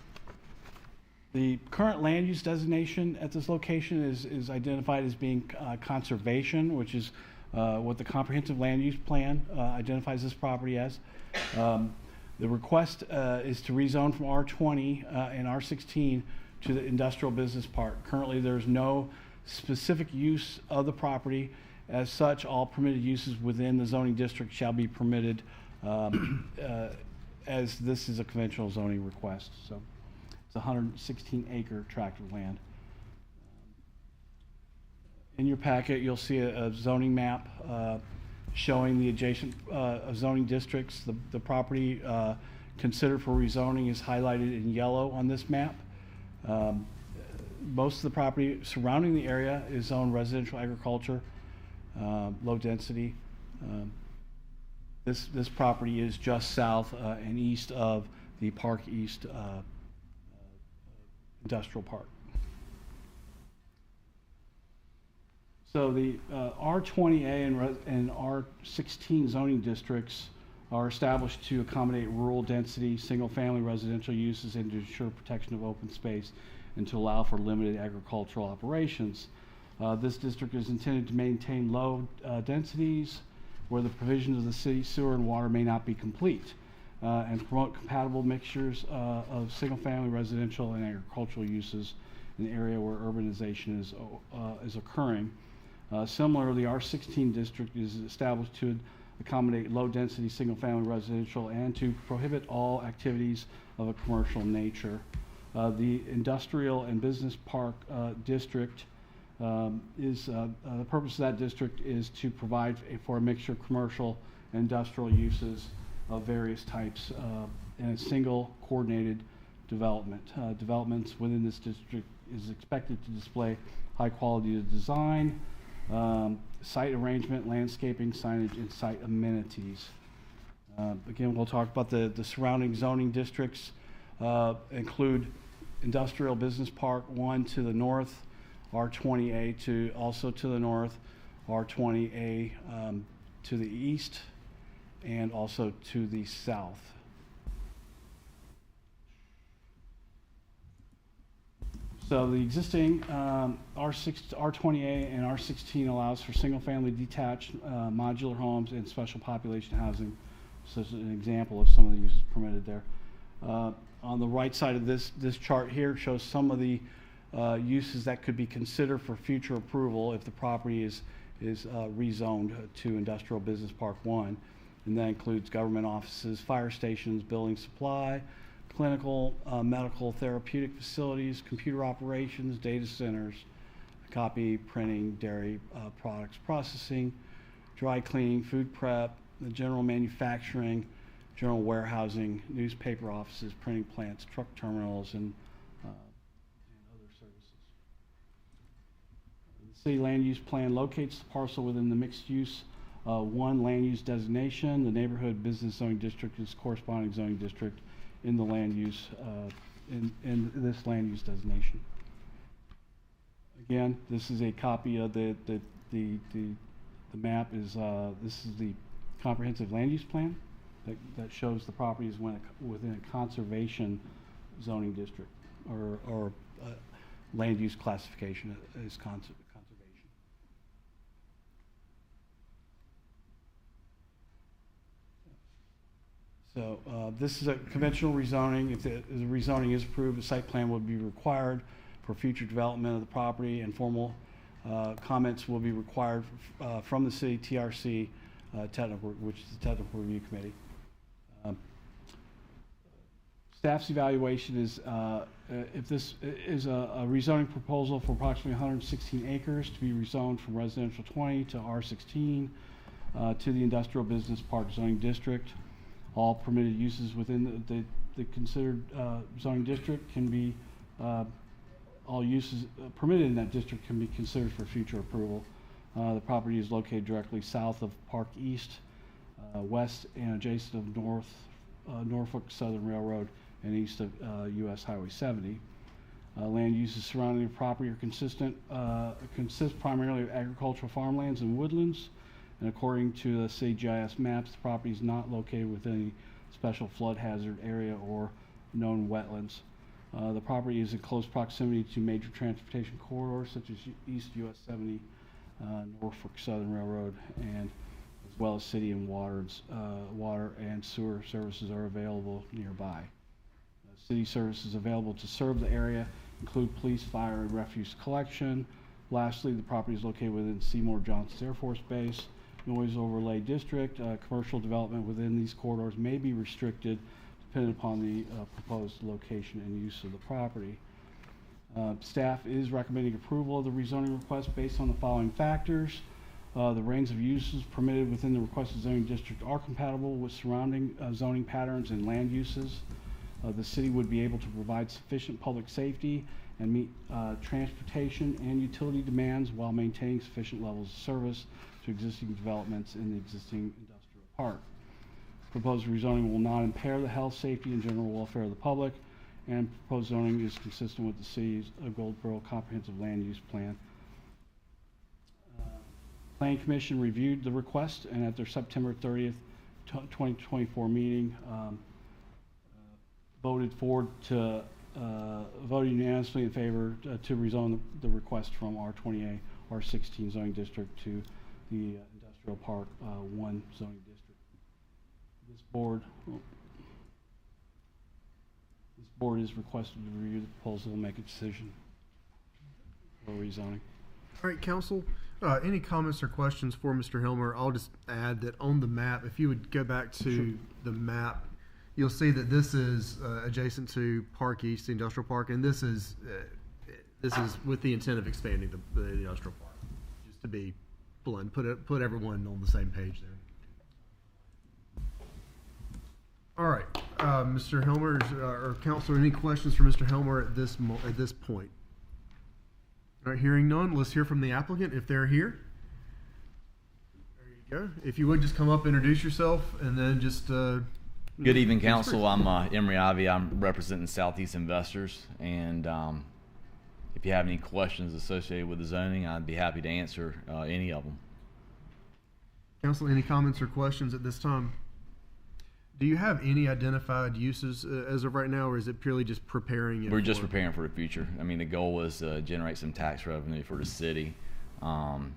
the current land use designation at this location is identified as being conservation, which is what the comprehensive land use plan identifies this property as. The request is to rezone from R20 and R16 to the industrial business park. Currently, there's no specific use of the property. As such, all permitted uses within the zoning district shall be permitted as this is a conventional zoning request. So it's a 116-acre tract of land. In your packet, you'll see a zoning map showing the adjacent zoning districts. The property considered for rezoning is highlighted in yellow on this map. Most of the property surrounding the area is zoned residential agriculture, low density. This property is just south and east of the Park East Industrial Park. So the R20A and R16 zoning districts are established to accommodate rural density, single-family residential uses, and to ensure protection of open space and to allow for limited agricultural operations. This district is intended to maintain low densities where the provisions of the city sewer and water may not be complete, and promote compatible mixtures of single-family residential and agricultural uses in the area where urbanization is occurring. Similarly, the R16 district is established to accommodate low-density single-family residential and to prohibit all activities of a commercial nature. The industrial and business park district the purpose of that district is to provide for a mixture of commercial and industrial uses of various types in a single coordinated development. Developments within this district is expected to display high quality of design, site arrangement, landscaping, signage, and site amenities. Again, we'll talk about the surrounding zoning districts. Include Industrial Business Park 1 to the north, R20A also to the north, R20A to the east, and also to the south. So the existing R20A and R16 allows for single-family detached modular homes and special population housing. So this is an example of some of the uses permitted there. On the right side of this chart here shows some of the uses that could be considered for future approval if the property is rezoned to Industrial Business Park 1. And that includes government offices, fire stations, building supply, clinical, medical, therapeutic facilities, computer operations, data centers, copy, printing, dairy products processing, dry cleaning, food prep, the general manufacturing, general warehousing, newspaper offices, printing plants, truck terminals, and other services. The city land use plan locates the parcel within the mixed use 1 land use designation. The neighborhood business zoning district is corresponding zoning district in the land use in this land use designation. Again, this is a copy of the map. This is the comprehensive land use plan that shows the properties within a conservation zoning district or land use classification as conservation. So this is a conventional rezoning. If the rezoning is approved, a site plan will be required for future development of the property, and formal comments will be required from the city TRC, which is the Technical Review Committee. Staff's evaluation is if this is a rezoning proposal for approximately 116 acres to be rezoned from residential 20 to R16 to the Industrial Business Park zoning district. All permitted uses within the considered zoning district can be, all uses permitted in that district can be considered for future approval. The property is located directly south of Park East, west and adjacent of Norfolk Southern Railroad, and east of US Highway 70. Land uses surrounding the property are consist primarily of agricultural farmlands and woodlands. And according to the city GIS maps, the property is not located within any special flood hazard area or known wetlands. The property is in close proximity to major transportation corridors such as East US 70, Norfolk Southern Railroad, and as well as city and water and sewer services are available nearby. City services available to serve the area include police, fire, and refuse collection, Lastly, the property is located within Seymour Johnson Air Force Base. Noise overlay district. Commercial development within these corridors may be restricted depending upon the proposed location and use of the property. Staff is recommending approval of the rezoning request based on the following factors. The range of uses permitted within the requested zoning district are compatible with surrounding zoning patterns and land uses. The city would be able to provide sufficient public safety and meet transportation and utility demands while maintaining sufficient levels of service to existing developments in the existing industrial park. Proposed rezoning will not impair the health, safety, and general welfare of the public, and proposed zoning is consistent with the city's Goldsboro Comprehensive Land Use Plan. Planning Commission reviewed the request, and at their September 30th, 2024 meeting, voted unanimously in favor to rezone the request from R20A, R16 zoning district to the Industrial Park 1 zoning district. This board is requested to review the proposal and make a decision for rezoning. All right, council, any comments or questions for Mr. Helmer? I'll just add that on the map, if you would go back to the map, you'll see that this is adjacent to Park East, the industrial park, and this is with the intent of expanding the industrial park. Just to be blunt, put everyone on the same page there. All right, Mr. Helmer, or Counselor, any questions for Mr. Helmer at this point? All right, hearing none, let's hear from the applicant if they're here. There you go. If you would just come up, introduce yourself, and then just. Good evening, Council. I'm Emery Ivy. I'm representing Southeast Investors, and if you have any questions associated with the zoning, I'd be happy to answer any of them. Council, any comments or questions at this time? Do you have any identified uses as of right now, or is it purely just preparing it? We're just preparing for the future. I mean, the goal is to generate some tax revenue for the city, and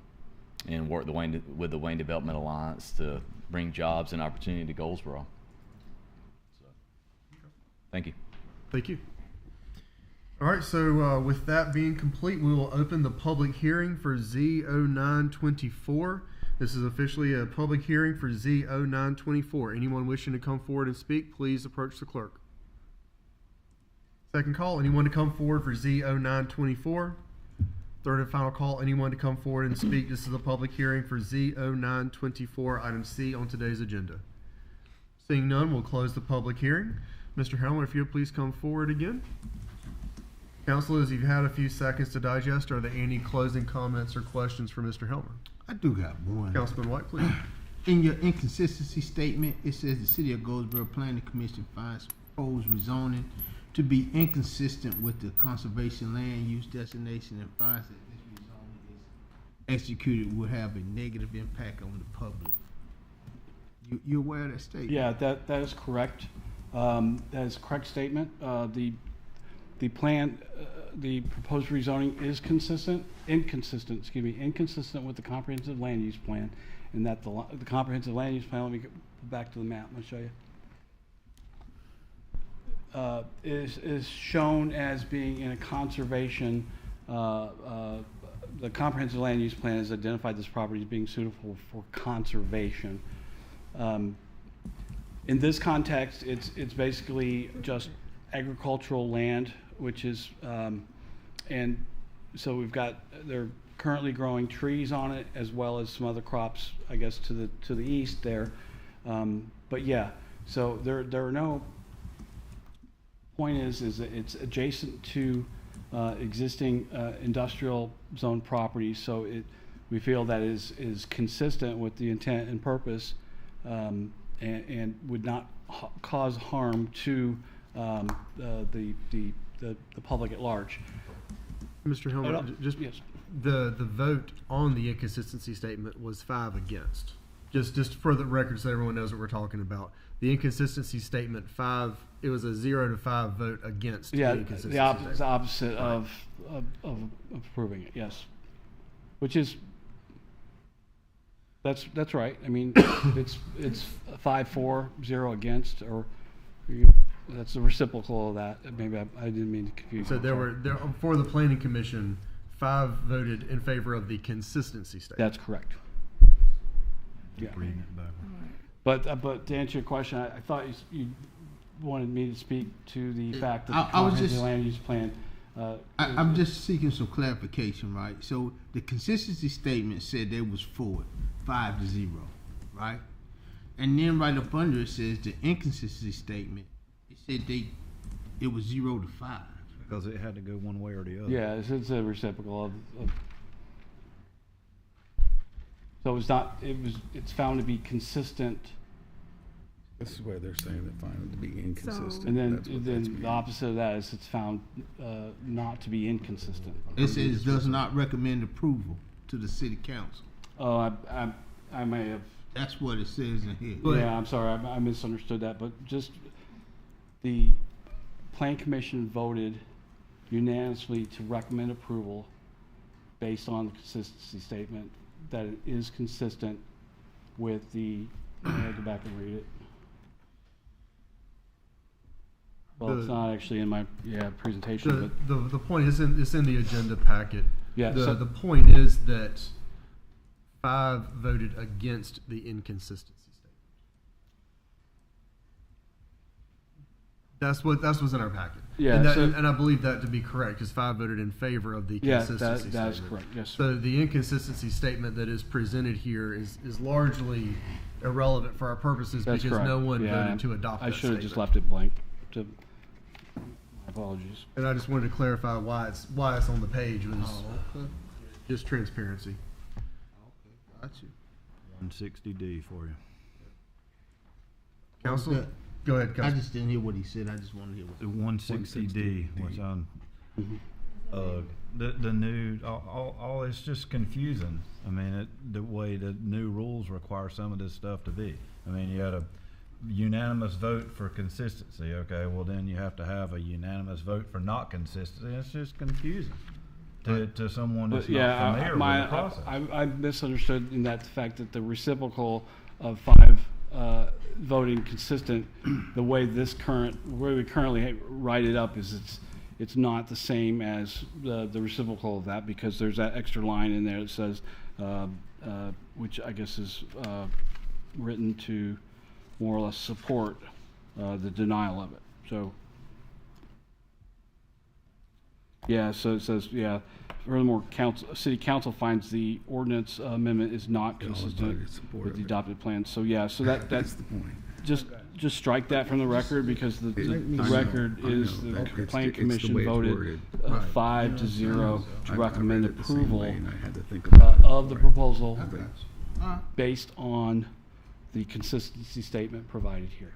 work with the Wayne Development Alliance to bring jobs and opportunity to Goldsboro. So, thank you. Thank you. All right, so with that being complete, we will open the public hearing for Z0924. This is officially a public hearing for Z0924. Anyone wishing to come forward and speak, please approach the clerk. Second call, anyone to come forward for Z0924. Third and final call, anyone to come forward and speak. This is a public hearing for Z0924, item C on today's agenda. Seeing none, we'll close the public hearing. Mr. Helmer, if you'll please come forward again. Councilors, you've had a few seconds to digest. Are there any closing comments or questions for Mr. Helmer? I do got one. Councilman White, please. In your inconsistency statement, it says the City of Goldsboro Planning Commission finds proposed rezoning to be inconsistent with the conservation land use destination and finds that this rezoning is executed will have a negative impact on the public. You aware of that statement? Yeah, that is correct. That is a correct statement. The plan, the proposed rezoning is inconsistent with the comprehensive land use plan, and that the comprehensive land use plan, let me go back to the map, I'll show you, is shown as being in a conservation, the comprehensive land use plan has identified this property as being suitable for conservation. In this context, it's basically just agricultural land, which is, and so we've got, they're currently growing trees on it as well as some other crops, I guess, to the east there. But yeah, so there are no, point is that it's adjacent to existing industrial zone properties, so we feel that is consistent with the intent and purpose, and would not cause harm to the public at large. Mr. Helmer, just yes. The vote on the inconsistency statement was 5 against. Just for the record, so everyone knows what we're talking about. The inconsistency statement 5, it was a 0 to 5 vote against. Yeah, the inconsistency the statement. opposite of approving it. Yes, which is that's right. I mean, it's 5-4-0 against, or that's the reciprocal of that. Maybe I didn't mean to confuse. So there were for the planning commission 5 voted in favor of the consistency statement. That's correct. Yeah. Reading it backwards. But to answer your question, I thought you wanted me to speak to the fact that the I was comprehensive just- land use plan. I'm just seeking some clarification, right? So the consistency statement said there was 4, 5-0, right? And then right up under it says the inconsistency statement, it said it was 0 to 5. Because it had to go one way or the other. Yeah, it's a reciprocal of so it's found to be consistent. This is where they're saying they find it to be inconsistent. And then, That's what that's the opposite of that is it's found not to be inconsistent. It says does not recommend approval to the city council. Oh, I may have. That's what it says in here. Yeah, I'm sorry, I misunderstood that, but just the plan commission voted unanimously to recommend approval based on the consistency statement that it is consistent with the. I had to go back and read it. Well, it's not actually in my presentation, but The point is it's in the agenda packet. Yeah, The so- the point is that 5 voted against the inconsistency statement. That's what's in our packet. Yeah, and, so- and I believe that to be correct, because 5 voted in favor of the Yeah, consistency that is statement. correct, yes, sir. So the inconsistency statement that is presented here is largely irrelevant for our purposes that's because correct. no one Yeah, voted to adopt that I should have just statement. left it blank. My apologies. And I just wanted to clarify why it's on the page was okay. just transparency. Got you. 160D for you. Council, Okay. go ahead, I Council. just didn't hear what he said. I just want to hear what. The 160D, which I'm, the new, all, it's just confusing. I mean, the way the new rules require some of this stuff to be. I mean, you had a unanimous vote for consistency, okay, well then you have to have a unanimous vote for not consistency. It's just confusing to someone that's But yeah, not familiar with the process. I misunderstood in that the fact that the reciprocal of 5 voting consistent, the way we currently write it up is it's not the same as the reciprocal of that, because there's that extra line in there that says, which I guess is written to more or less support the denial of it. So, yeah, so it says, yeah, furthermore, city council finds the ordinance amendment is not consistent with the adopted plan. So, yeah, so that's the point. Just strike that from the record, because the record is the plan commission voted 5-0 to recommend approval of the proposal based on the consistency statement provided here.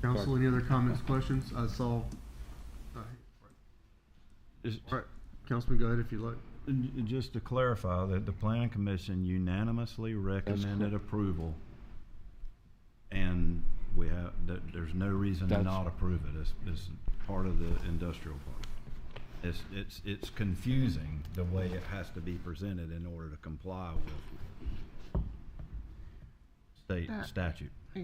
Council, any other comments, questions? I saw. All right, Councilman, go ahead if you like. Just to clarify, that the planning commission unanimously recommended approval, and there's no reason to not approve it. It's part of the industrial park. It's confusing the way it has to be presented in order to comply with state statute. Yeah.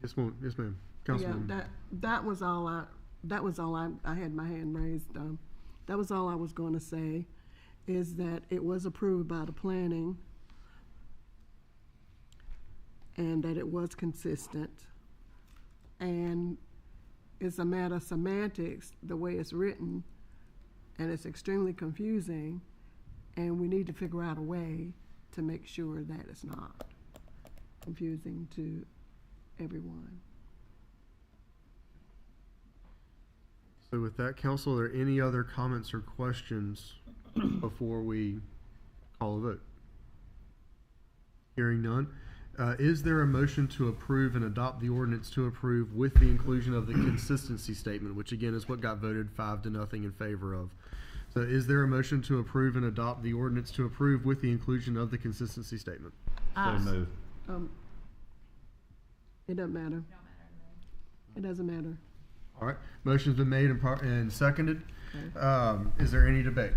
Yes, ma'am. Yeah, Councilman. that was all I had my hand raised. That was all I was going to say, is that it was approved by the planning and that it was consistent. And it's a matter of semantics, the way it's written, and it's extremely confusing, and we need to figure out a way to make sure that it's not confusing to everyone. So with that, council, are there any other comments or questions before we call a vote? Hearing none. Is there a motion to approve and adopt the ordinance to approve with the inclusion of the consistency statement, which again is what got voted 5-0 in favor of? So is there a motion to approve and adopt the ordinance to approve with the inclusion of the consistency statement? So moved. It doesn't matter. It doesn't matter. All right, motion's been made and seconded. Is there any debate?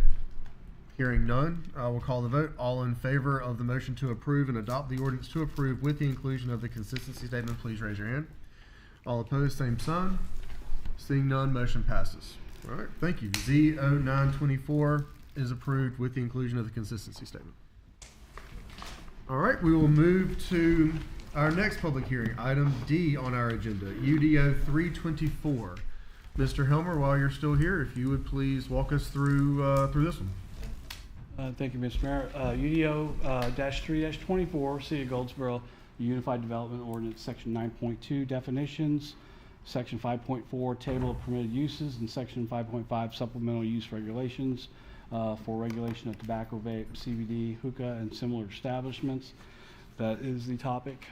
Hearing none, I will call the vote. All in favor of the motion to approve and adopt the ordinance to approve with the inclusion of the consistency statement, please raise your hand. All opposed, same sign. Seeing none, motion passes. All right, thank you. Z0924 is approved with the inclusion of the consistency statement. All right, we will move to our next public hearing, item D on our agenda, UDO 324. Mr. Helmer, while you're still here, if you would please walk us through this one. Thank you, Mr. Mayor. UDO-3-24, City of Goldsboro, Unified Development Ordinance, Section 9.2, Definitions, Section 5.4, Table of Permitted Uses, and Section 5.5, Supplemental Use Regulations for regulation of tobacco, vape, CBD, hookah, and similar establishments. That is the topic.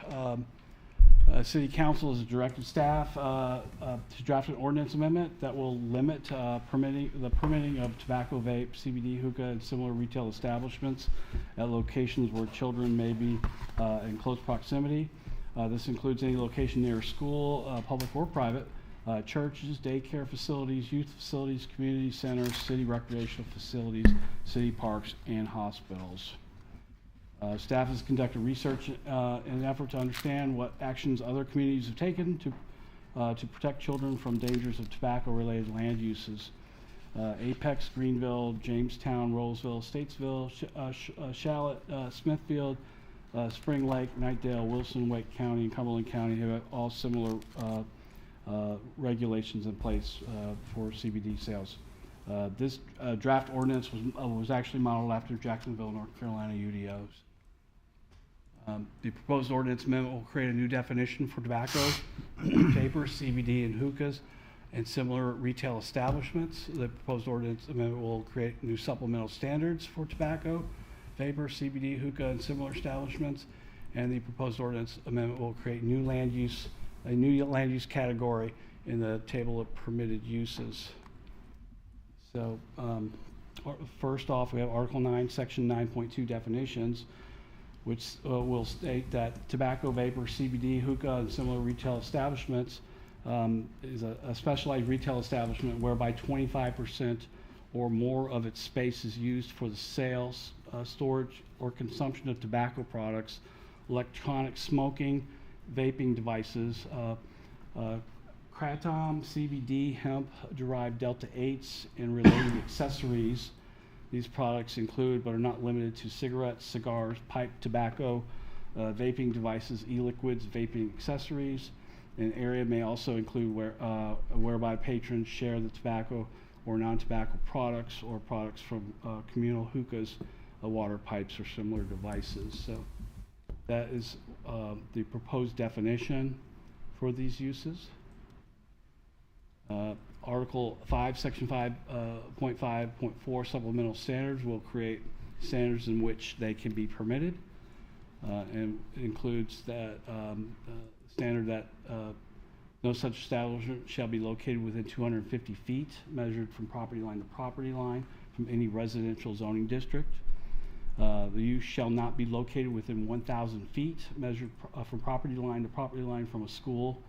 City Council has directed staff to draft an ordinance amendment that will limit the permitting of tobacco, vape, CBD, hookah, and similar retail establishments at locations where children may be in close proximity. This includes any location near a school, public or private, churches, daycare facilities, youth facilities, community centers, city recreational facilities, city parks, and hospitals. Staff has conducted research in an effort to understand what actions other communities have taken to protect children from dangers of tobacco-related land uses. Apex, Greenville, Jamestown, Rolesville, Statesville, Shallot, Smithfield, Spring Lake, Knightdale, Wilson, Wake County, and Cumberland County have all similar regulations in place for CBD sales. This draft ordinance was actually modeled after Jacksonville, North Carolina UDOs. The proposed ordinance amendment will create a new definition for tobacco, vapor, CBD, and hookahs, and similar retail establishments. The proposed ordinance amendment will create new supplemental standards for tobacco, vapor, CBD, hookah, and similar establishments. And the proposed ordinance amendment will create a new land use category in the table of permitted uses. So first off, we have Article 9, Section 9.2 definitions, which will state that tobacco, vapor, CBD, hookah, and similar retail establishments is a specialized retail establishment whereby 25% or more of its space is used for the sales, storage, or consumption of tobacco products, electronic smoking, vaping devices, kratom, CBD, hemp-derived delta-8s, and related accessories. These products include, but are not limited to, cigarettes, cigars, pipe tobacco, vaping devices, e-liquids, vaping accessories. An area may also include whereby patrons share the tobacco or non-tobacco products or products from communal hookahs, water pipes, or similar devices. So that is the proposed definition for these uses. Article 5, Section 5.5.4 supplemental standards will create standards in which they can be permitted, and includes that standard that no such establishment shall be located within 250 feet measured from property line to property line from any residential zoning district. The use shall not be located within 1,000 feet measured from property line to property line from a school,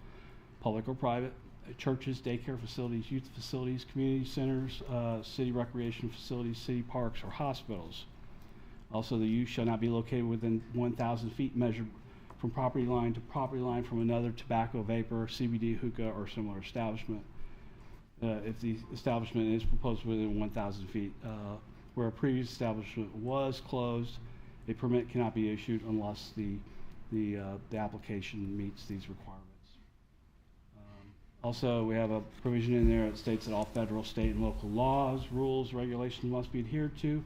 public or private, churches, daycare facilities, youth facilities, community centers, city recreation facilities, city parks, or hospitals. Also, the use shall not be located within 1,000 feet measured from property line to property line from another tobacco, vapor, CBD, hookah, or similar establishment. If the establishment is proposed within 1,000 feet, where a previous establishment was closed, a permit cannot be issued unless the application meets these requirements. Also, we have a provision in there that states that all federal, state, and local laws, rules, regulations must be adhered to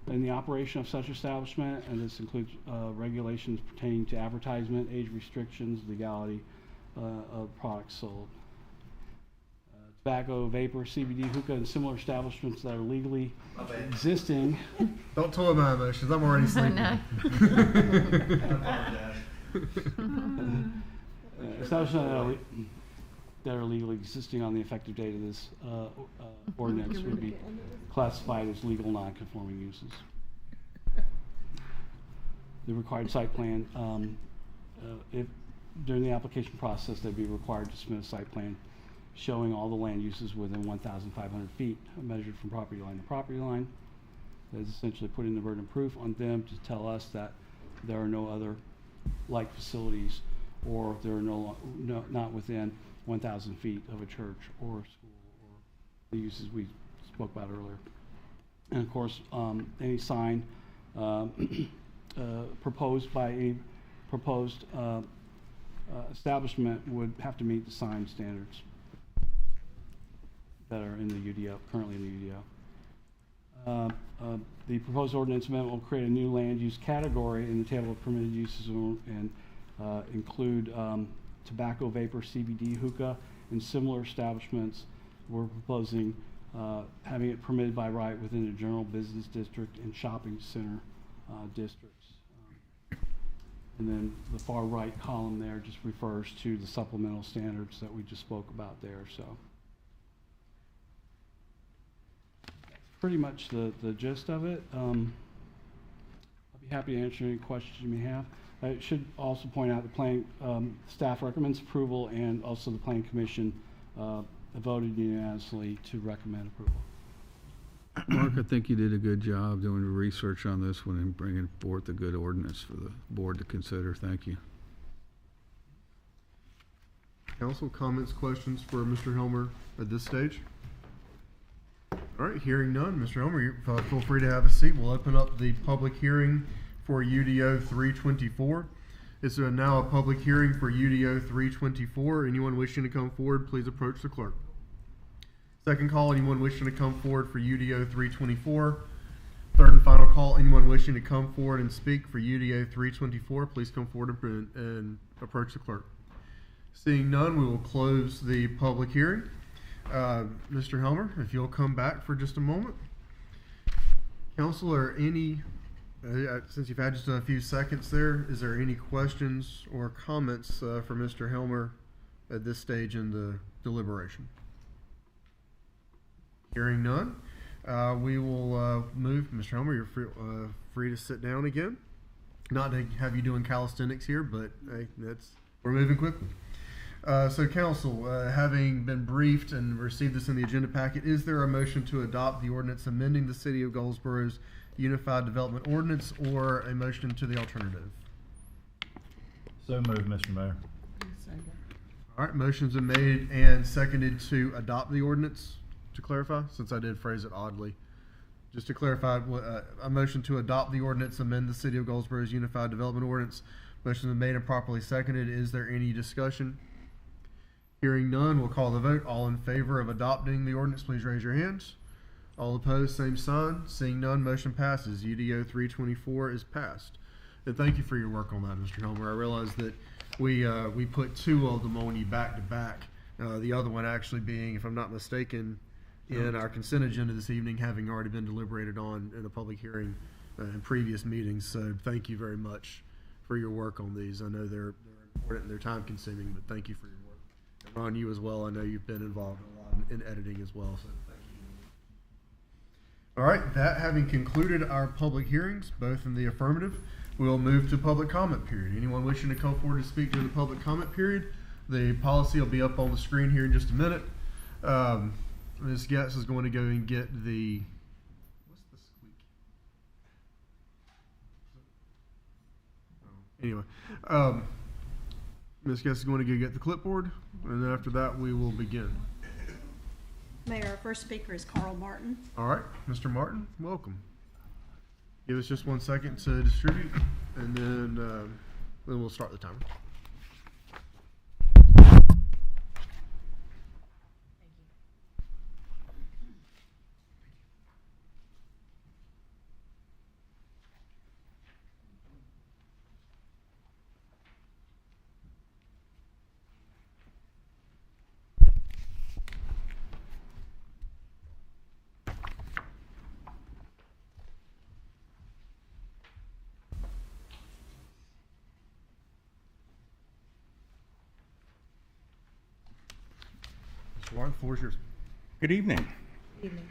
in the operation of such establishment, and this includes regulations pertaining to advertisement, age restrictions, legality of products sold. Tobacco, vapor, CBD, hookah, and similar establishments that are legally existing. Don't toy my emotions. I'm already sleeping. No. Establishments that are legally existing on the effective date of this ordinance would be classified as legal non-conforming uses. The required site plan, if during the application process, they'd be required to submit a site plan showing all the land uses within 1,500 feet measured from property line to property line. That is essentially putting the burden of proof on them to tell us that there are no other like facilities, or they're not within 1,000 feet of a church or school or the uses we spoke about earlier. And of course, any sign proposed by a proposed establishment would have to meet the sign standards that are in the UDO, currently in the UDO. The proposed ordinance amendment will create a new land use category in the table of permitted uses and include tobacco, vapor, CBD, hookah, and similar establishments. We're proposing having it permitted by right within the general business district and shopping center districts. And then the far right column there just refers to the supplemental standards that we just spoke about there. So that's pretty much the gist of it. I'll be happy to answer any questions you may have. I should also point out the planning staff recommends approval, and also the planning commission voted unanimously to recommend approval. Mark, I think you did a good job doing the research on this one and bringing forth a good ordinance for the board to consider. Thank you. Council comments, questions for Mr. Helmer at this stage? All right, hearing none. Mr. Helmer, you feel free to have a seat. We'll open up the public hearing for UDO 324. It's now a public hearing for UDO 324. Anyone wishing to come forward, please approach the clerk. Second call, anyone wishing to come forward for UDO 324. Third and final call, anyone wishing to come forward and speak for UDO 324, please come forward and approach the clerk. Seeing none, we will close the public hearing. Mr. Helmer, if you'll come back for just a moment. Council, are any, since you've had just a few seconds there, is there any questions or comments for Mr. Helmer at this stage in the deliberation? Hearing none, we will move. Mr. Helmer, you're free to sit down again. Not to have you doing calisthenics here, but hey, we're moving quickly. So council, having been briefed and received this in the agenda packet, is there a motion to adopt the ordinance amending the City of Goldsboro's Unified Development Ordinance, or a motion to the alternative? So moved, Mr. Mayor. All right, motion's been made and seconded to adopt the ordinance. To clarify, since I did phrase it oddly, just to clarify, a motion to adopt the ordinance, amend the City of Goldsboro's Unified Development Ordinance. Motion's been made and properly seconded. Is there any discussion? Hearing none, we'll call the vote. All in favor of adopting the ordinance, please raise your hands. All opposed, same sign. Seeing none, motion passes. UDO 324 is passed. And thank you for your work on that, Mr. Helmer. I realize that we put two of them on you back to back. The other one actually being, if I'm not mistaken, in our consent agenda this evening, having already been deliberated on in a public hearing in previous meetings. So thank you very much for your work on these. I know they're important and they're time consuming, but thank you for your work. And Ron, you as well. I know you've been involved a lot in editing as well, so thank you. All right, that having concluded our public hearings, both in the affirmative, we'll move to public comment period. Anyone wishing to come forward to speak during the public comment period, the policy will be up on the screen here in just a minute. Ms. Getz is going to go and get the, what's the squeak? Anyway, Ms. Getz is going to go get the clipboard, and then after that we will begin. Mayor, our first speaker is Carl Martin. All right, Mr. Martin, welcome. Give us just 1 second to distribute, and then we'll start the timer. Warren, the floor is yours. Good evening. Good evening.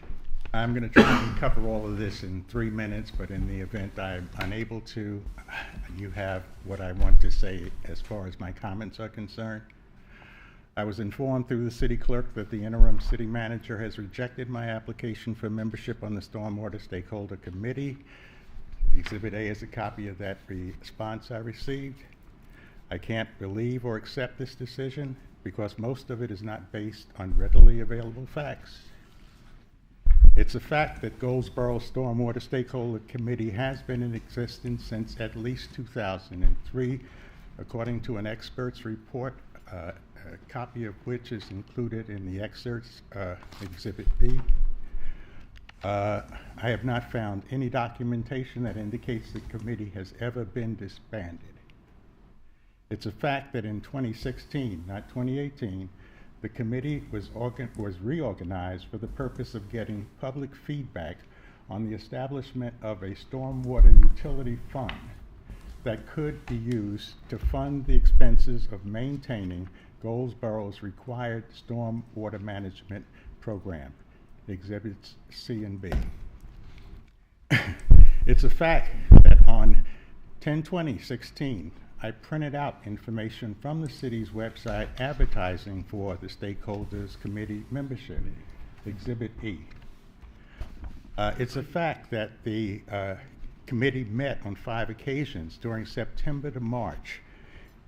I'm going to try and cover all of this in 3 minutes, but in the event I'm unable to, you have what I want to say as far as my comments are concerned. I was informed through the city clerk that the interim city manager has rejected my application for membership on the Stormwater Stakeholder Committee. Exhibit A is a copy of that response I received. I can't believe or accept this decision because most of it is not based on readily available facts. It's a fact that Goldsboro Stormwater Stakeholder Committee has been in existence since at least 2003, according to an expert's report, a copy of which is included in the excerpts, Exhibit B. I have not found any documentation that indicates the committee has ever been disbanded. It's a fact that in 2016, not 2018, the committee was reorganized for the purpose of getting public feedback on the establishment of a stormwater utility fund that could be used to fund the expenses of maintaining Goldsboro's required stormwater management program, Exhibits C and B. It's a fact that on 10/20/16, I printed out information from the city's website advertising for the Stakeholders Committee membership, Exhibit E. It's a fact that the committee met on 5 occasions during September to March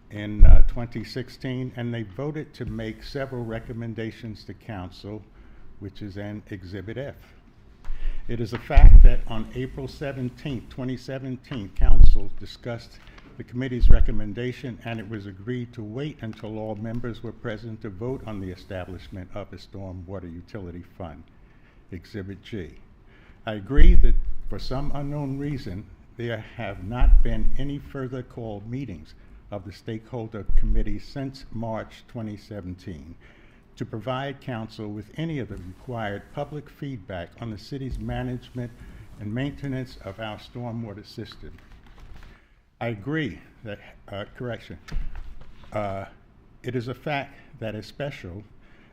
in 2016, and they voted to make several recommendations to council, which is in Exhibit F. It is a fact that on April 17, 2017, council discussed the committee's recommendation, and it was agreed to wait until all members were present to vote on the establishment of a stormwater utility fund, Exhibit G. I agree that for some unknown reason, there have not been any further called meetings of the stakeholder committee since March 2017 to provide council with any of the required public feedback on the city's management and maintenance of our stormwater system. I agree that, it is a fact that a special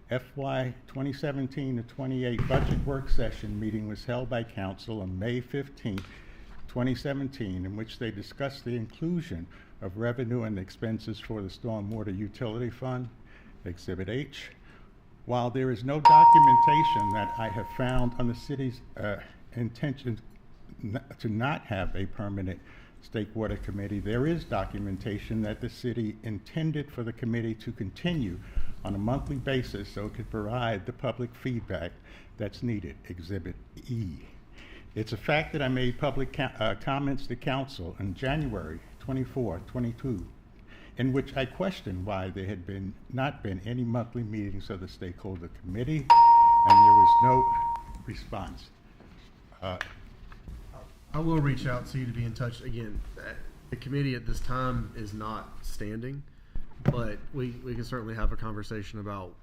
FY 2017 to 28 budget work session meeting was held by council on May 15, 2017, in which they discussed the inclusion of revenue and expenses for the stormwater utility fund, Exhibit H. While there is no documentation that I have found on the city's intention to not have a permanent Stakewater Committee, there is documentation that the city intended for the committee to continue on a monthly basis so it could provide the public feedback that's needed, Exhibit E. It's a fact that I made public comments to council on January 24, 22, in which I questioned why there had not been any monthly meetings of the Stakeholder Committee, and there was no response. I will reach out to you to be in touch again. The committee at this time is not standing, but we can certainly have a conversation about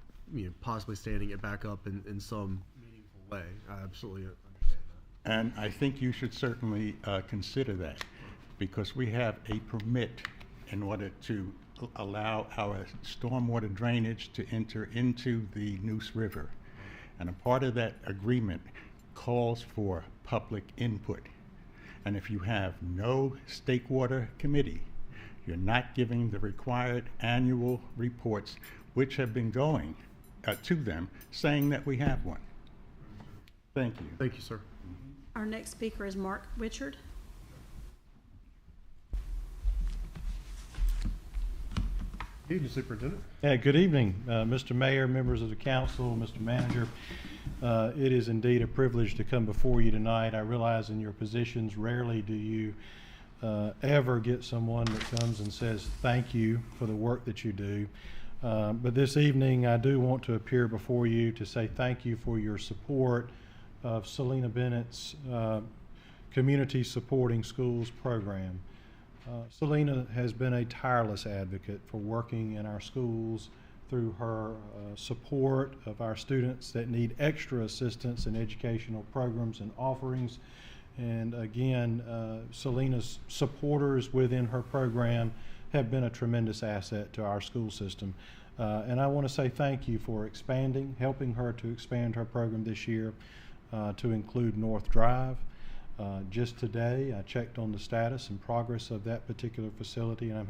possibly standing it back up in some meaningful way. I absolutely understand that. And I think you should certainly consider that, because we have a permit in order to allow our stormwater drainage to enter into the Neuse River. And a part of that agreement calls for public input. And if you have no Stakewater Committee, you're not giving the required annual reports, which have been going to them, saying that we have one. Thank you. Thank you, sir. Our next speaker is Mark Richard. Good evening, Superintendent. Yeah, good evening, Mr. Mayor, members of the council, Mr. Manager. It is indeed a privilege to come before you tonight. I realize in your positions, rarely do you ever get someone that comes and says thank you for the work that you do. But this evening, I do want to appear before you to say thank you for your support of Selena Bennett's Community Supporting Schools program. Selena has been a tireless advocate for working in our schools through her support of our students that need extra assistance in educational programs and offerings. And again, Selena's supporters within her program have been a tremendous asset to our school system. And I want to say thank you for helping her to expand her program this year to include North Drive. Just today, I checked on the status and progress of that particular facility, and I'm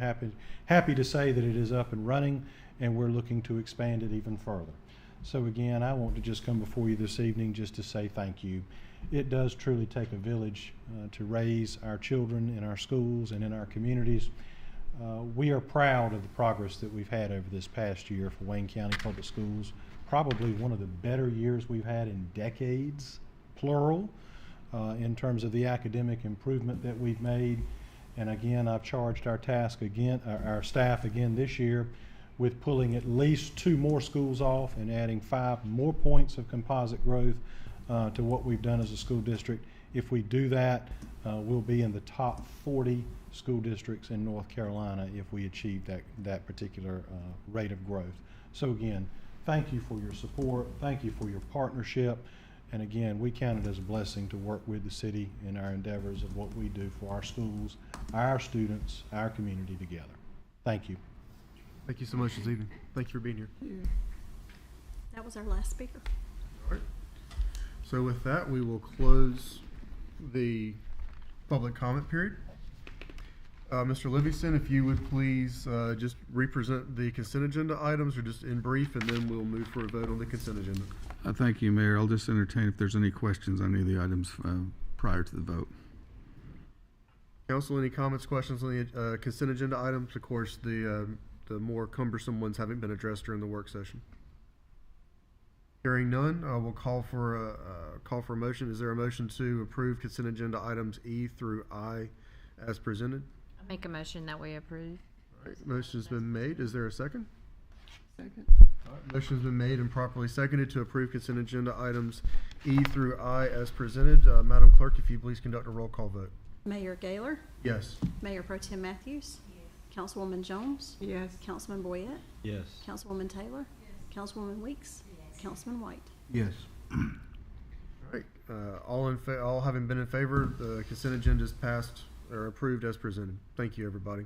happy to say that it is up and running, and we're looking to expand it even further. So again, I want to just come before you this evening just to say thank you. It does truly take a village to raise our children in our schools and in our communities. We are proud of the progress that we've had over this past year for Wayne County Public Schools. Probably one of the better years we've had in decades, plural, in terms of the academic improvement that we've made. And again, I've charged our staff again this year with pulling at least 2 more schools off and adding 5 more points of composite growth to what we've done as a school district. If we do that, we'll be in the top 40 school districts in North Carolina if we achieve that particular rate of growth. So again, thank you for your support. Thank you for your partnership. And again, we count it as a blessing to work with the city in our endeavors of what we do for our schools, our students, our community together. Thank you. Thank you so much this evening. Thank you for being here. That was our last speaker. All right. So with that, we will close the public comment period. Mr. Livingston, if you would please just represent the consent agenda items, or just in brief, and then we'll move for a vote on the consent agenda. Thank you, Mayor. I'll just entertain if there's any questions on any of the items prior to the vote. Council, any comments, questions on the consent agenda items? Of course, the more cumbersome ones haven't been addressed during the work session. Hearing none, we'll call for a motion. Is there a motion to approve consent agenda items E through I as presented? I make a motion that we approve. All right, motion's been made. Is there a second? Second. All right, motion's been made and properly seconded to approve consent agenda items E through I as presented. Madam Clerk, if you please conduct a roll call vote. Mayor Gaylor? Yes. Mayor Pro Tem Matthews? Yes. Councilwoman Jones? Yes. Councilman Boyette? Yes. Councilwoman Taylor? Yes. Councilwoman Weeks? Yes. Councilman White? Yes. All right, all having been in favor, the consent agenda is passed or approved as presented. Thank you, everybody.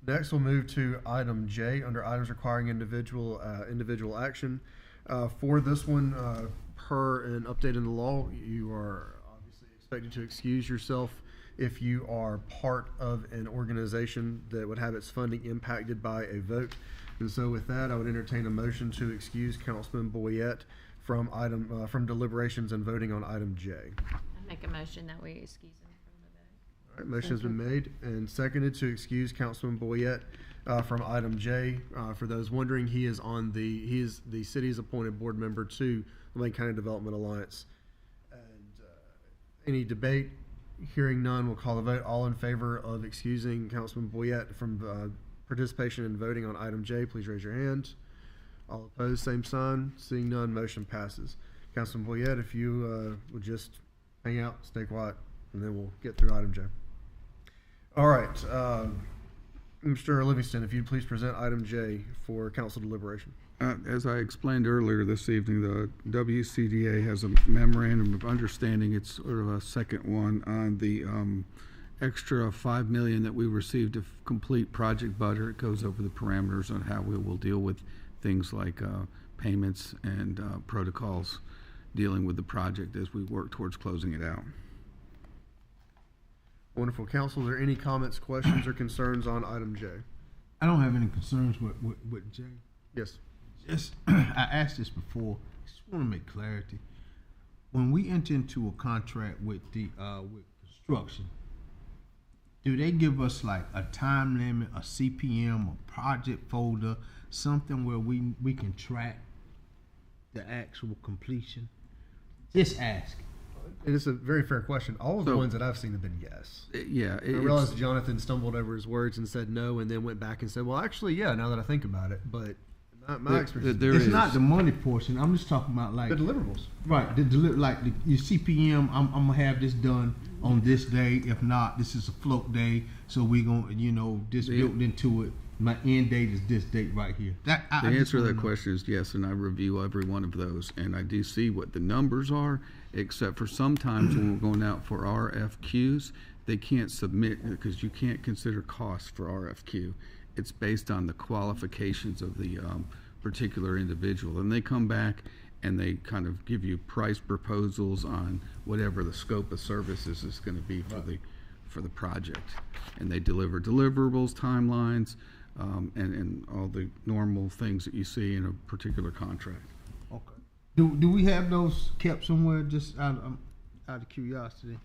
Next, we'll move to item J under items requiring individual action. For this one, per an update in the law, you are obviously expected to excuse yourself if you are part of an organization that would have its funding impacted by a vote. And so with that, I would entertain a motion to excuse Councilman Boyette from deliberations and voting on item J. I make a motion that we excuse him from the vote. All right, motion has been made and seconded to excuse Councilman Boyette from item J. For those wondering, he is the city's appointed board member to the Wayne County Development Alliance. And any debate? Hearing none, we'll call the vote. All in favor of excusing Councilman Boyette from participation in voting on item J, please raise your hand. All opposed, same sign. Seeing none, motion passes. Councilman Boyette, if you would just hang out, stay quiet, and then we'll get through item J. All right, Mr. Livingston, if you'd please present item J for council deliberation. As I explained earlier this evening, the WCDA has a memorandum of understanding. It's sort of a second one on the extra $5 million that we received to complete project budget. It goes over the parameters on how we will deal with things like payments and protocols dealing with the project as we work towards closing it out. Wonderful. Council, are there any comments, questions, or concerns on item J? I don't have any concerns with Jay. Yes. Just, I asked this before. Just want to make clarity. When we enter into a contract with with construction, do they give us like a time limit, a CPM, a project folder, something where we can track the actual completion? Just ask. It is a very fair question. All of the ones that I've seen have been yes. Yeah. I realized Jonathan stumbled over his words and said no, and then went back and said, well, actually, yeah, now that I think about it. But my experience it's not the money portion. I'm just talking about like the deliverables. Right. Your CPM, I'm going to have this done on this day. If not, this is a float day. So we're going to, this built into it. My end date is this date right here. The answer to that question is yes, and I review every one of those, and I do see what the numbers are, except for sometimes when we're going out for RFQs, they can't submit because you can't consider costs for RFQ. It's based on the qualifications of the particular individual, and they come back and they kind of give you price proposals on whatever the scope of services is going to be for the project, and they deliver deliverables, timelines, and all the normal things that you see in a particular contract. Okay. Do we have those kept somewhere just out of curiosity?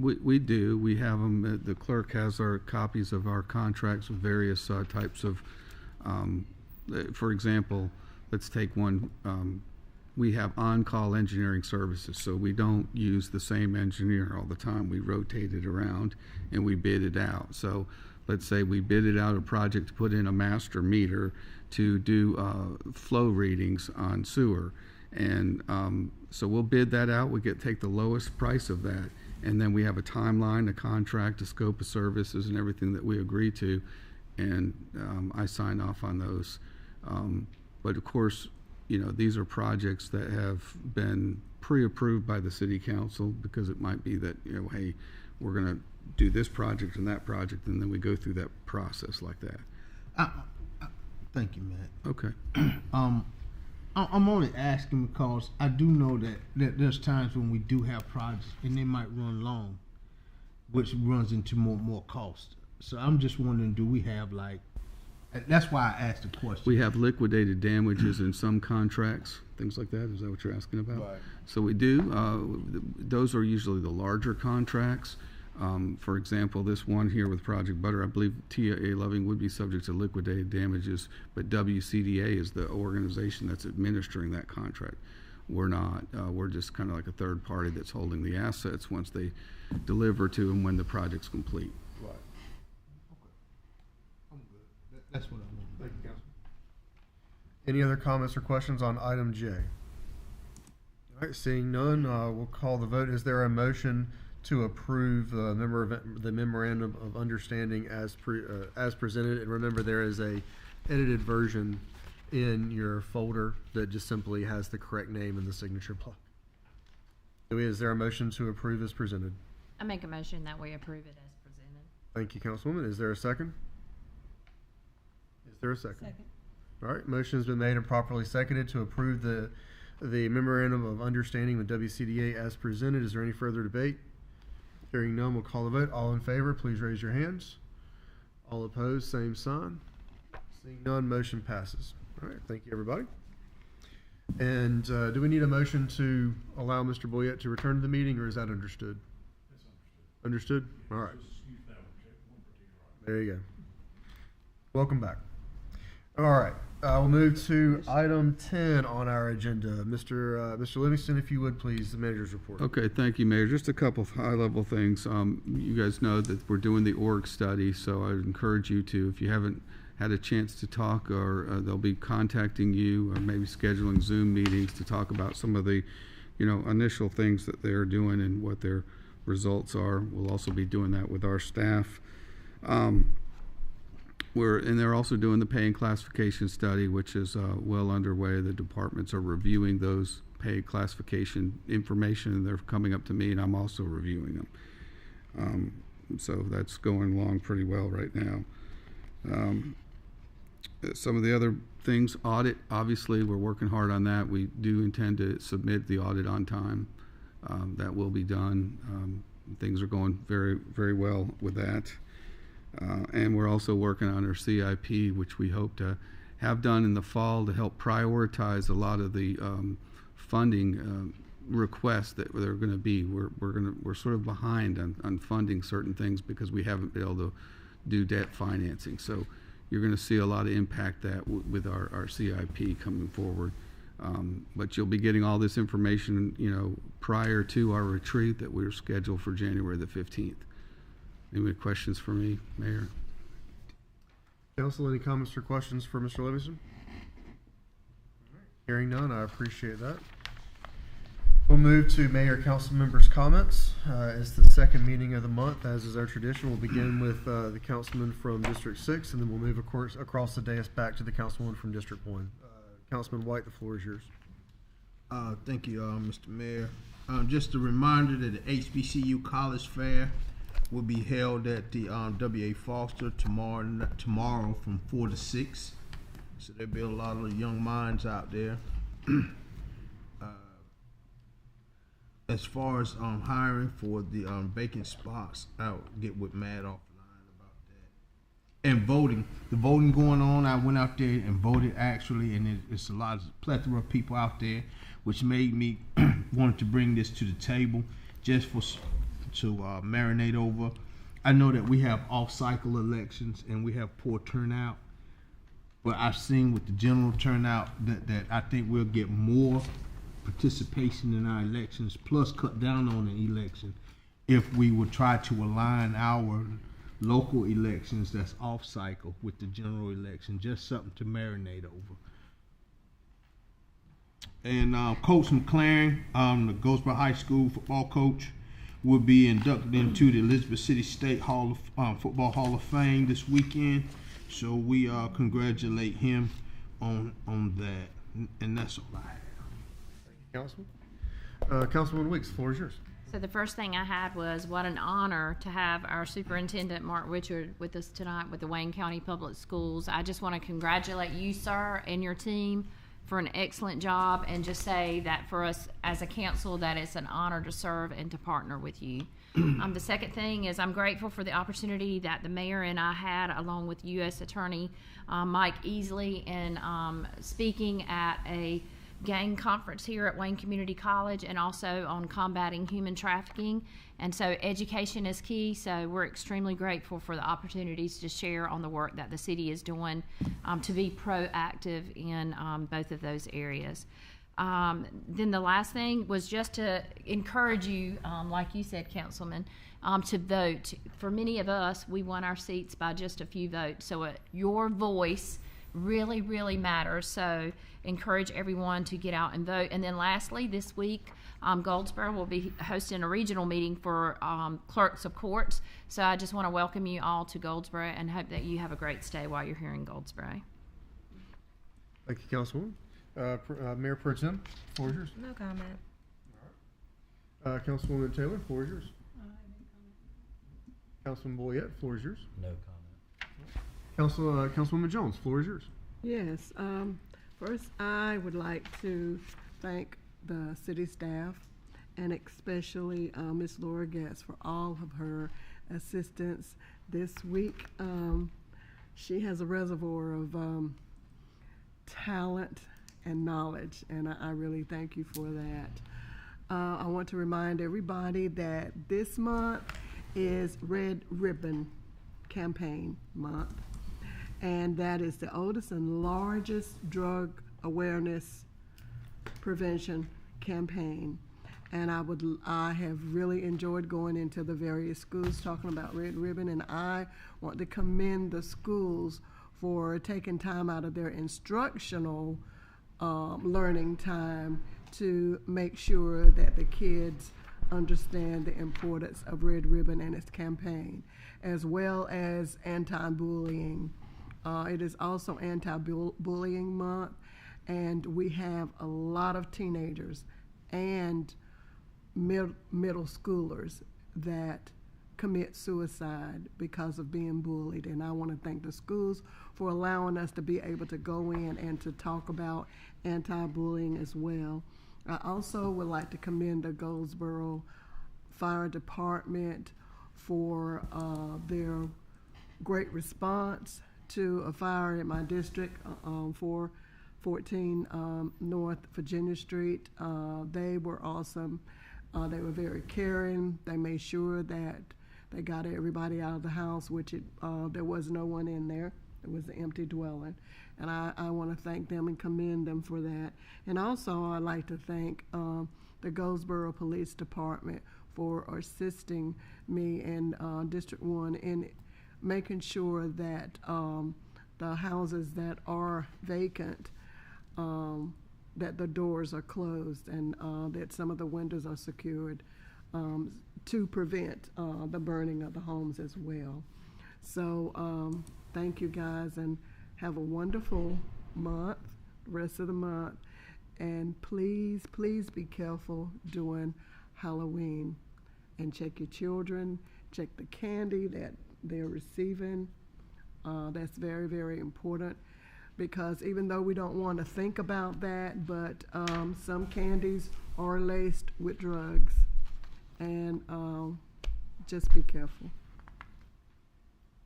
We do. We have them, the clerk has our copies of our contracts with various types of, for example, let's take one, we have on-call engineering services, so we don't use the same engineer all the time. We rotate it around and we bid it out. So let's say we bidded out a project to put in a master meter to do flow readings on sewer. And so we'll bid that out. We take the lowest price of that. And then we have a timeline, a contract, a scope of services, and everything that we agree to. And I sign off on those. But of course, you know, these are projects that have been pre-approved by the city council, because it might be that, you know, hey, we're going to do this project and that project, and then we go through that process like that. Thank you, Matt. Okay. I'm only asking because I do know that there's times when we do have projects and they might run long, which runs into more cost. So I'm just wondering, do we have that's why I asked the question. We have liquidated damages in some contracts, things like that. Is that what you're asking about? Right. So we do. Those are usually the larger contracts. For example, this one here with Project Butter, I believe TIA Loving would be subject to liquidated damages, but WCDA is the organization that's administering that contract. We're not. We're just kind of like a third party that's holding the assets once they deliver to them when the project's complete. Right. Okay. I'm good. That's what I want. Thank you, Councilman. Any other comments or questions on item J? All right, seeing none, we'll call the vote. Is there a motion to approve the memorandum of understanding as presented? And remember, there is a edited version in your folder that just simply has the correct name in the signature block. Is there a motion to approve as presented? I make a motion that we approve it as presented. Thank you, Councilwoman. Is there a second? Is there a second? Second. All right, motion's been made and properly seconded to approve the memorandum of understanding with WCDA as presented. Is there any further debate? Hearing none, we'll call the vote. All in favor, please raise your hands. All opposed, same sign. Seeing none, motion passes. All right, thank you, everybody. And do we need a motion to allow Mr. Boyette to return to the meeting, or is that understood? That's understood. Understood? All right. There you go. Welcome back. All right, we'll move to item 10 on our agenda. Mr. Livingston, if you would, please, the manager's report. Okay, thank you, Mayor. Just a couple of high-level things. You guys know that we're doing the org study, so I would encourage you to, if you haven't had a chance to talk, or they'll be contacting you, or maybe scheduling Zoom meetings to talk about some of the, you know, initial things that they're doing and what their results are. We'll also be doing that with our staff. And they're also doing the pay and classification study, which is well underway. The departments are reviewing those pay classification information, and they're coming up to me, and I'm also reviewing them. So that's going along pretty well right now. Some of the other things, audit, obviously, we're working hard on that. We do intend to submit the audit on time. That will be done. Things are going very, very well with that. And we're also working on our CIP, which we hope to have done in the fall to help prioritize a lot of the funding requests that they're going to be. We're sort of behind on funding certain things because we haven't been able to do debt financing. So you're going to see a lot of impact that with our CIP coming forward. But you'll be getting all this information, you know, prior to our retreat that we're scheduled for January the 15th. Any questions for me, Mayor? Council, any comments or questions for Mr. Livingston? Hearing none, I appreciate that. We'll move to Mayor Council members' comments. It's the second meeting of the month, as is our tradition. We'll begin with the councilman from District 6, and then we'll move, of course, across the dais back to the councilman from District 1. Councilman White, the floor is yours. Thank you, Mr. Mayor. Just a reminder that the HBCU College Fair will be held at the W.A. Foster tomorrow from 4 to 6. So there'll be a lot of young minds out there. As far as hiring for the vacant spots, I'll get with Matt offline about that. And voting, the voting going on, I went out there and voted actually, and it's a plethora of people out there, which made me want to bring this to the table just marinate over. I know that we have off-cycle elections and we have poor turnout, but I've seen with the general turnout that I think we'll get more participation in our elections, plus cut down on the election, if we would try to align our local elections that's off-cycle with the general election, just something to marinate over. And Coach McLaren, the Goldsboro High School football coach, will be inducted into the Elizabeth City State Football Hall of Fame this weekend. So we congratulate him on that, and that's all I have. Thank you, Councilman. Councilwoman Weeks, the floor is yours. So the first thing I had was what an honor to have our superintendent, Mark Richard, with us tonight with the Wayne County Public Schools. I just want to congratulate you, sir, and your team for an excellent job, and just say that for us as a council that it's an honor to serve and to partner with you. The second thing is I'm grateful for the opportunity that the mayor and I had, along with U.S. Attorney Mike Easley, in speaking at a gang conference here at Wayne Community College, and also on combating human trafficking. And so education is key, so we're extremely grateful for the opportunities to share on the work that the city is doing to be proactive in both of those areas. Then the last thing was just to encourage you, like you said, Councilman, to vote. For many of us, we won our seats by just a few votes, so your voice really, really matters. So encourage everyone to get out and vote. And then lastly, this week, Goldsboro will be hosting a regional meeting for clerks of courts. So I just want to welcome you all to Goldsboro and hope that you have a great stay while you're here in Goldsboro. Thank you, Councilwoman. Mayor Pro Tem, floor is yours. No comment. Councilwoman Taylor, floor is yours. Councilman Boyette, floor is yours. No comment. Councilwoman Jones, floor is yours. Yes, first I would like to thank the city staff, and especially Ms. Laura Getz, for all of her assistance this week. She has a reservoir of talent and knowledge, and I really thank you for that. I want to remind everybody that this month is Red Ribbon Campaign Month, and that is the oldest and largest drug awareness prevention campaign. And I have really enjoyed going into the various schools talking about Red Ribbon, and I want to commend the schools for taking time out of their instructional learning time to make sure that the kids understand the importance of Red Ribbon and its campaign, as well as anti-bullying. It is also anti-bullying month, and we have a lot of teenagers and middle schoolers that commit suicide because of being bullied. And I want to thank the schools for allowing us to be able to go in and to talk about anti-bullying as well. I also would like to commend the Goldsboro Fire Department for their great response to a fire in my district, 414 North Virginia Street. They were awesome. They were very caring. They made sure that they got everybody out of the house, which there was no one in there. It was an empty dwelling. And I want to thank them and commend them for that. And also I'd like to thank the Goldsboro Police Department for assisting me in District 1 in making sure that the houses that are vacant, that the doors are closed, and that some of the windows are secured to prevent the burning of the homes as well. So thank you guys, and have a wonderful month, rest of the month, and please, please be careful during Halloween, and check your children, check the candy that they're receiving. That's very, very important, because even though we don't want to think about that, but some candies are laced with drugs, and just be careful.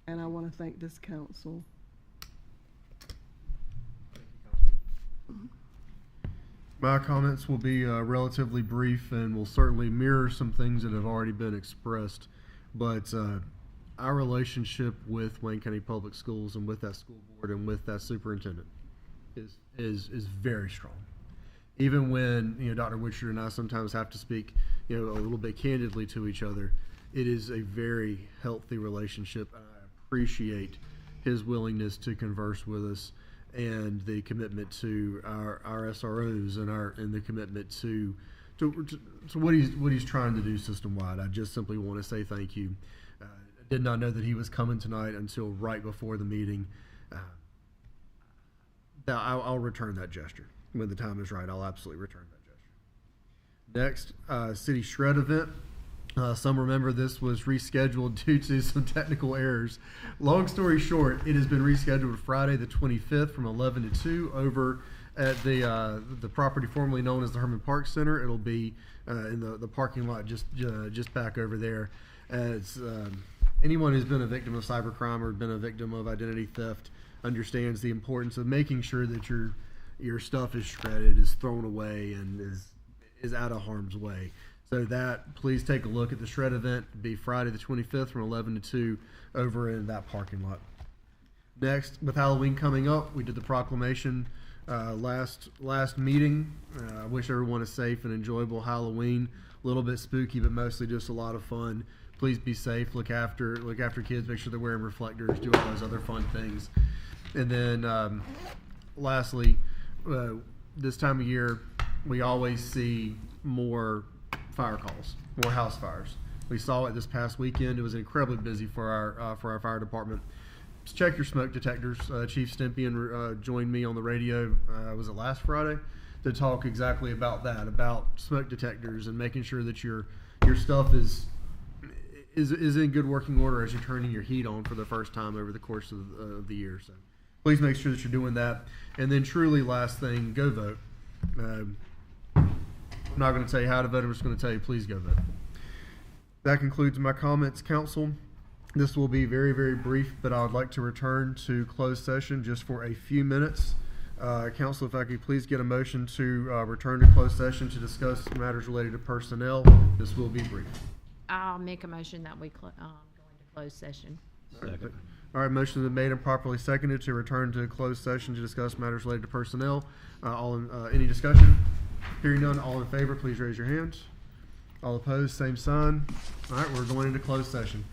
And I want to thank this council. My comments will be relatively brief and will certainly mirror some things that have already been expressed. But our relationship with Wayne County Public Schools and with that school board and with that superintendent is very strong. Even when, Dr. Witcher and I sometimes have to speak, a little bit candidly to each other, it is a very healthy relationship. I appreciate his willingness to converse with us and the commitment to our SROs and the commitment to what he's trying to do system wide. I just simply want to say thank you. I did not know that he was coming tonight until right before the meeting. I'll return that gesture when the time is right. I'll absolutely return that gesture. Next, city shred event. Some remember this was rescheduled due to some technical errors. Long story short, it has been rescheduled Friday the 25th from 11 to 2 over at the property formerly known as the Herman Park Center. It'll be in the parking lot just back over there. As anyone who's been a victim of cybercrime or been a victim of identity theft understands the importance of making sure that your stuff is shredded, is thrown away, and is out of harm's way. So please take a look at the shred event. It'll be Friday the 25th from 11 to 2 over in that parking lot. Next, with Halloween coming up, we did the proclamation last meeting. I wish everyone a safe and enjoyable Halloween. A little bit spooky, but mostly just a lot of fun. Please be safe. Look after kids. Make sure they're wearing reflectors. Do all those other fun things. And then, lastly, this time of year, we always see more fire calls, more house fires. We saw it this past weekend. It was incredibly busy for our fire department. Just check your smoke detectors. Chief Stempian joined me on the radio, was it last Friday, to talk exactly about that, about smoke detectors and making sure that your stuff is in good working order as you're turning your heat on for the first time over the course of the year. So please make sure that you're doing that. And then truly, last thing, go vote. I'm not going to tell you how to vote. I'm just going to tell you, please go vote. That concludes my comments, council. This will be very, very brief, but I would like to return to closed session just for a few minutes. Council, if I could please get a motion to return to closed session to discuss matters related to personnel. This will be brief. I'll make a motion that we go into closed session. Second. All right, motion has been made and properly seconded to return to closed session to discuss matters related to personnel. Any discussion? Hearing none, all in favor, please raise your hands. All opposed, same sign. All right, we're going into closed session.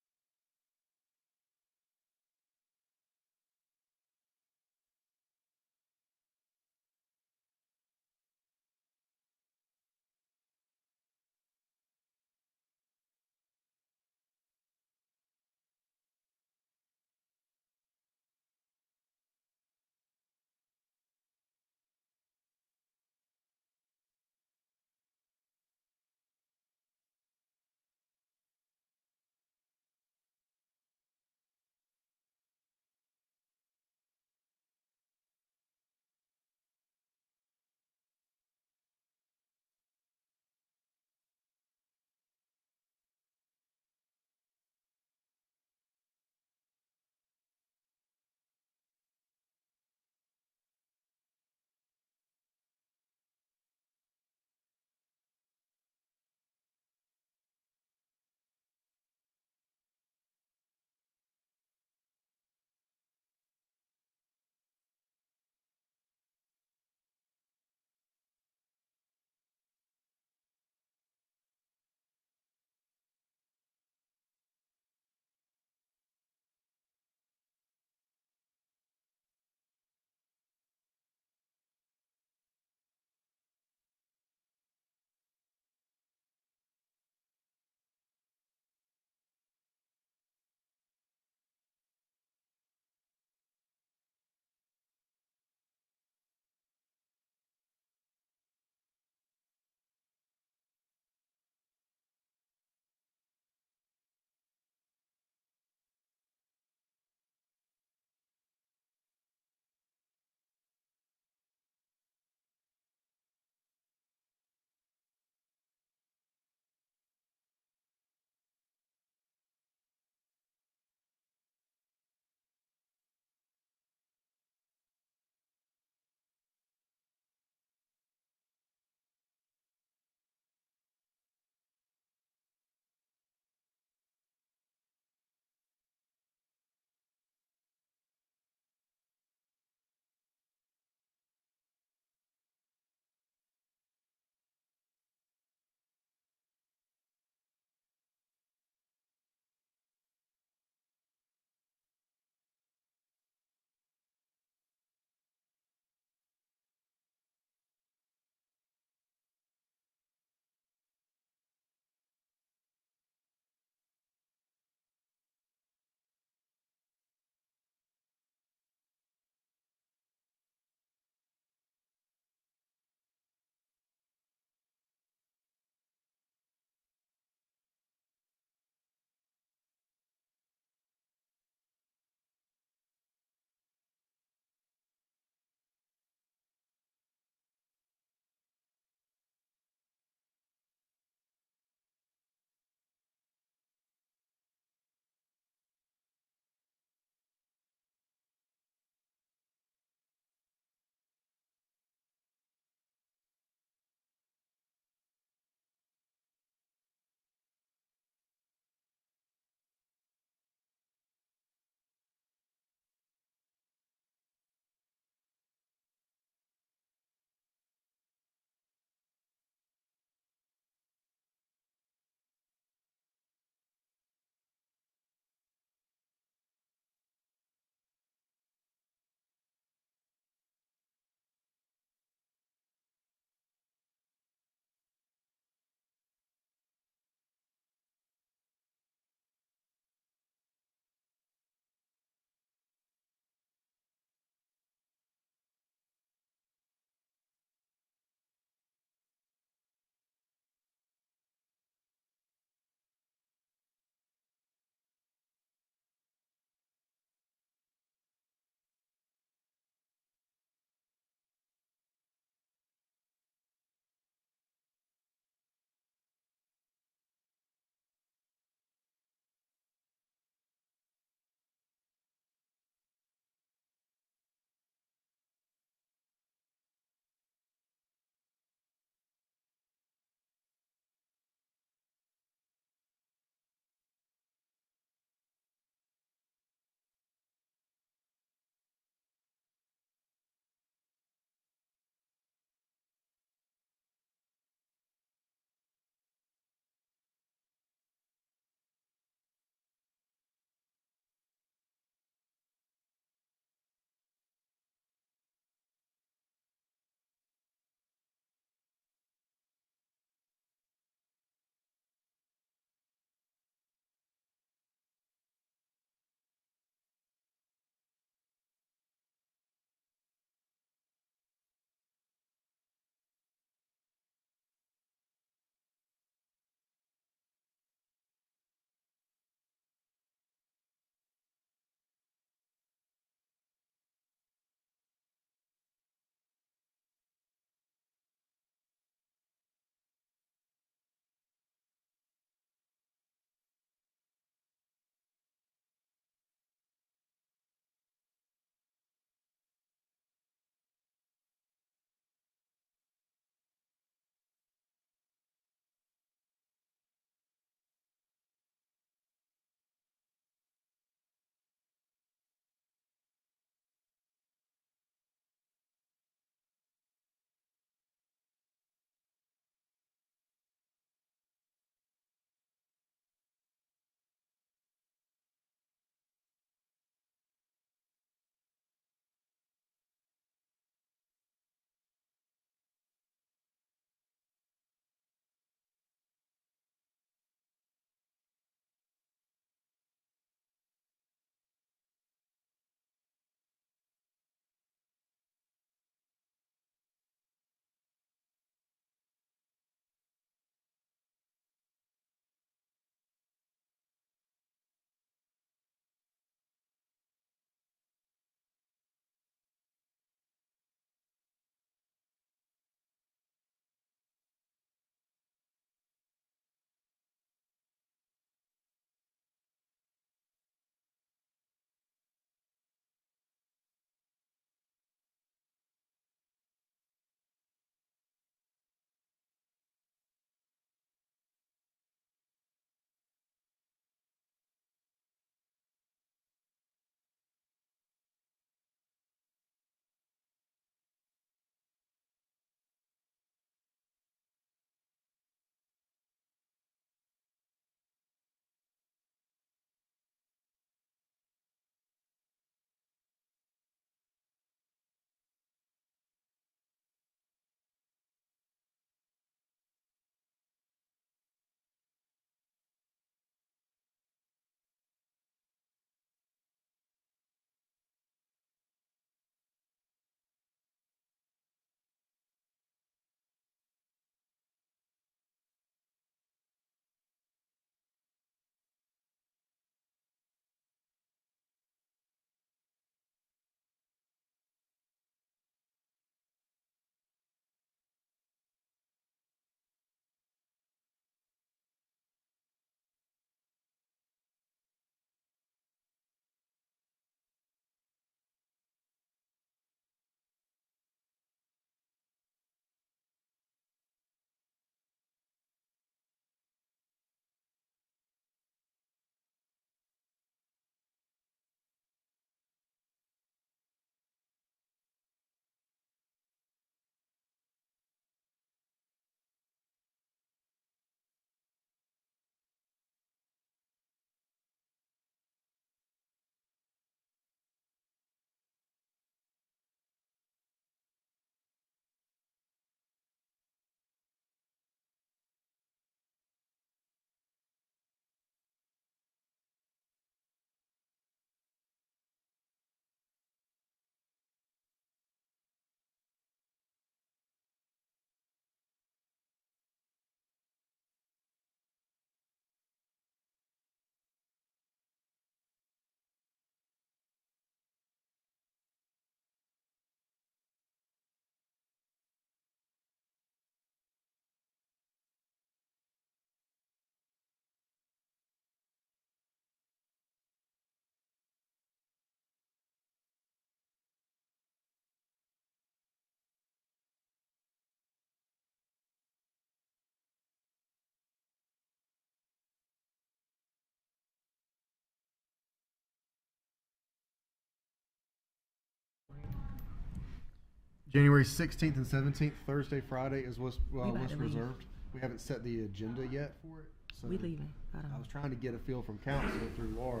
January 16th and 17th, Thursday, Friday is what's about to leave. reserved. We haven't set the agenda yet for it. So We leaving. I was trying to get a feel from council through Laura.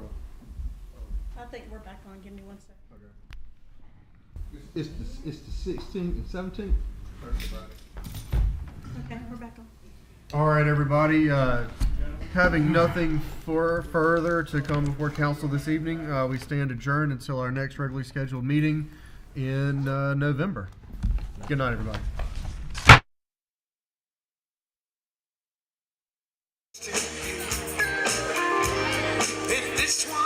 I think we're back on. Give me 1 second. It's the 16th and 17th? Okay, we're back on. All right, everybody. Having nothing further to come before council this evening, we stand adjourned until our next regularly scheduled meeting in November. Good night, everybody. This one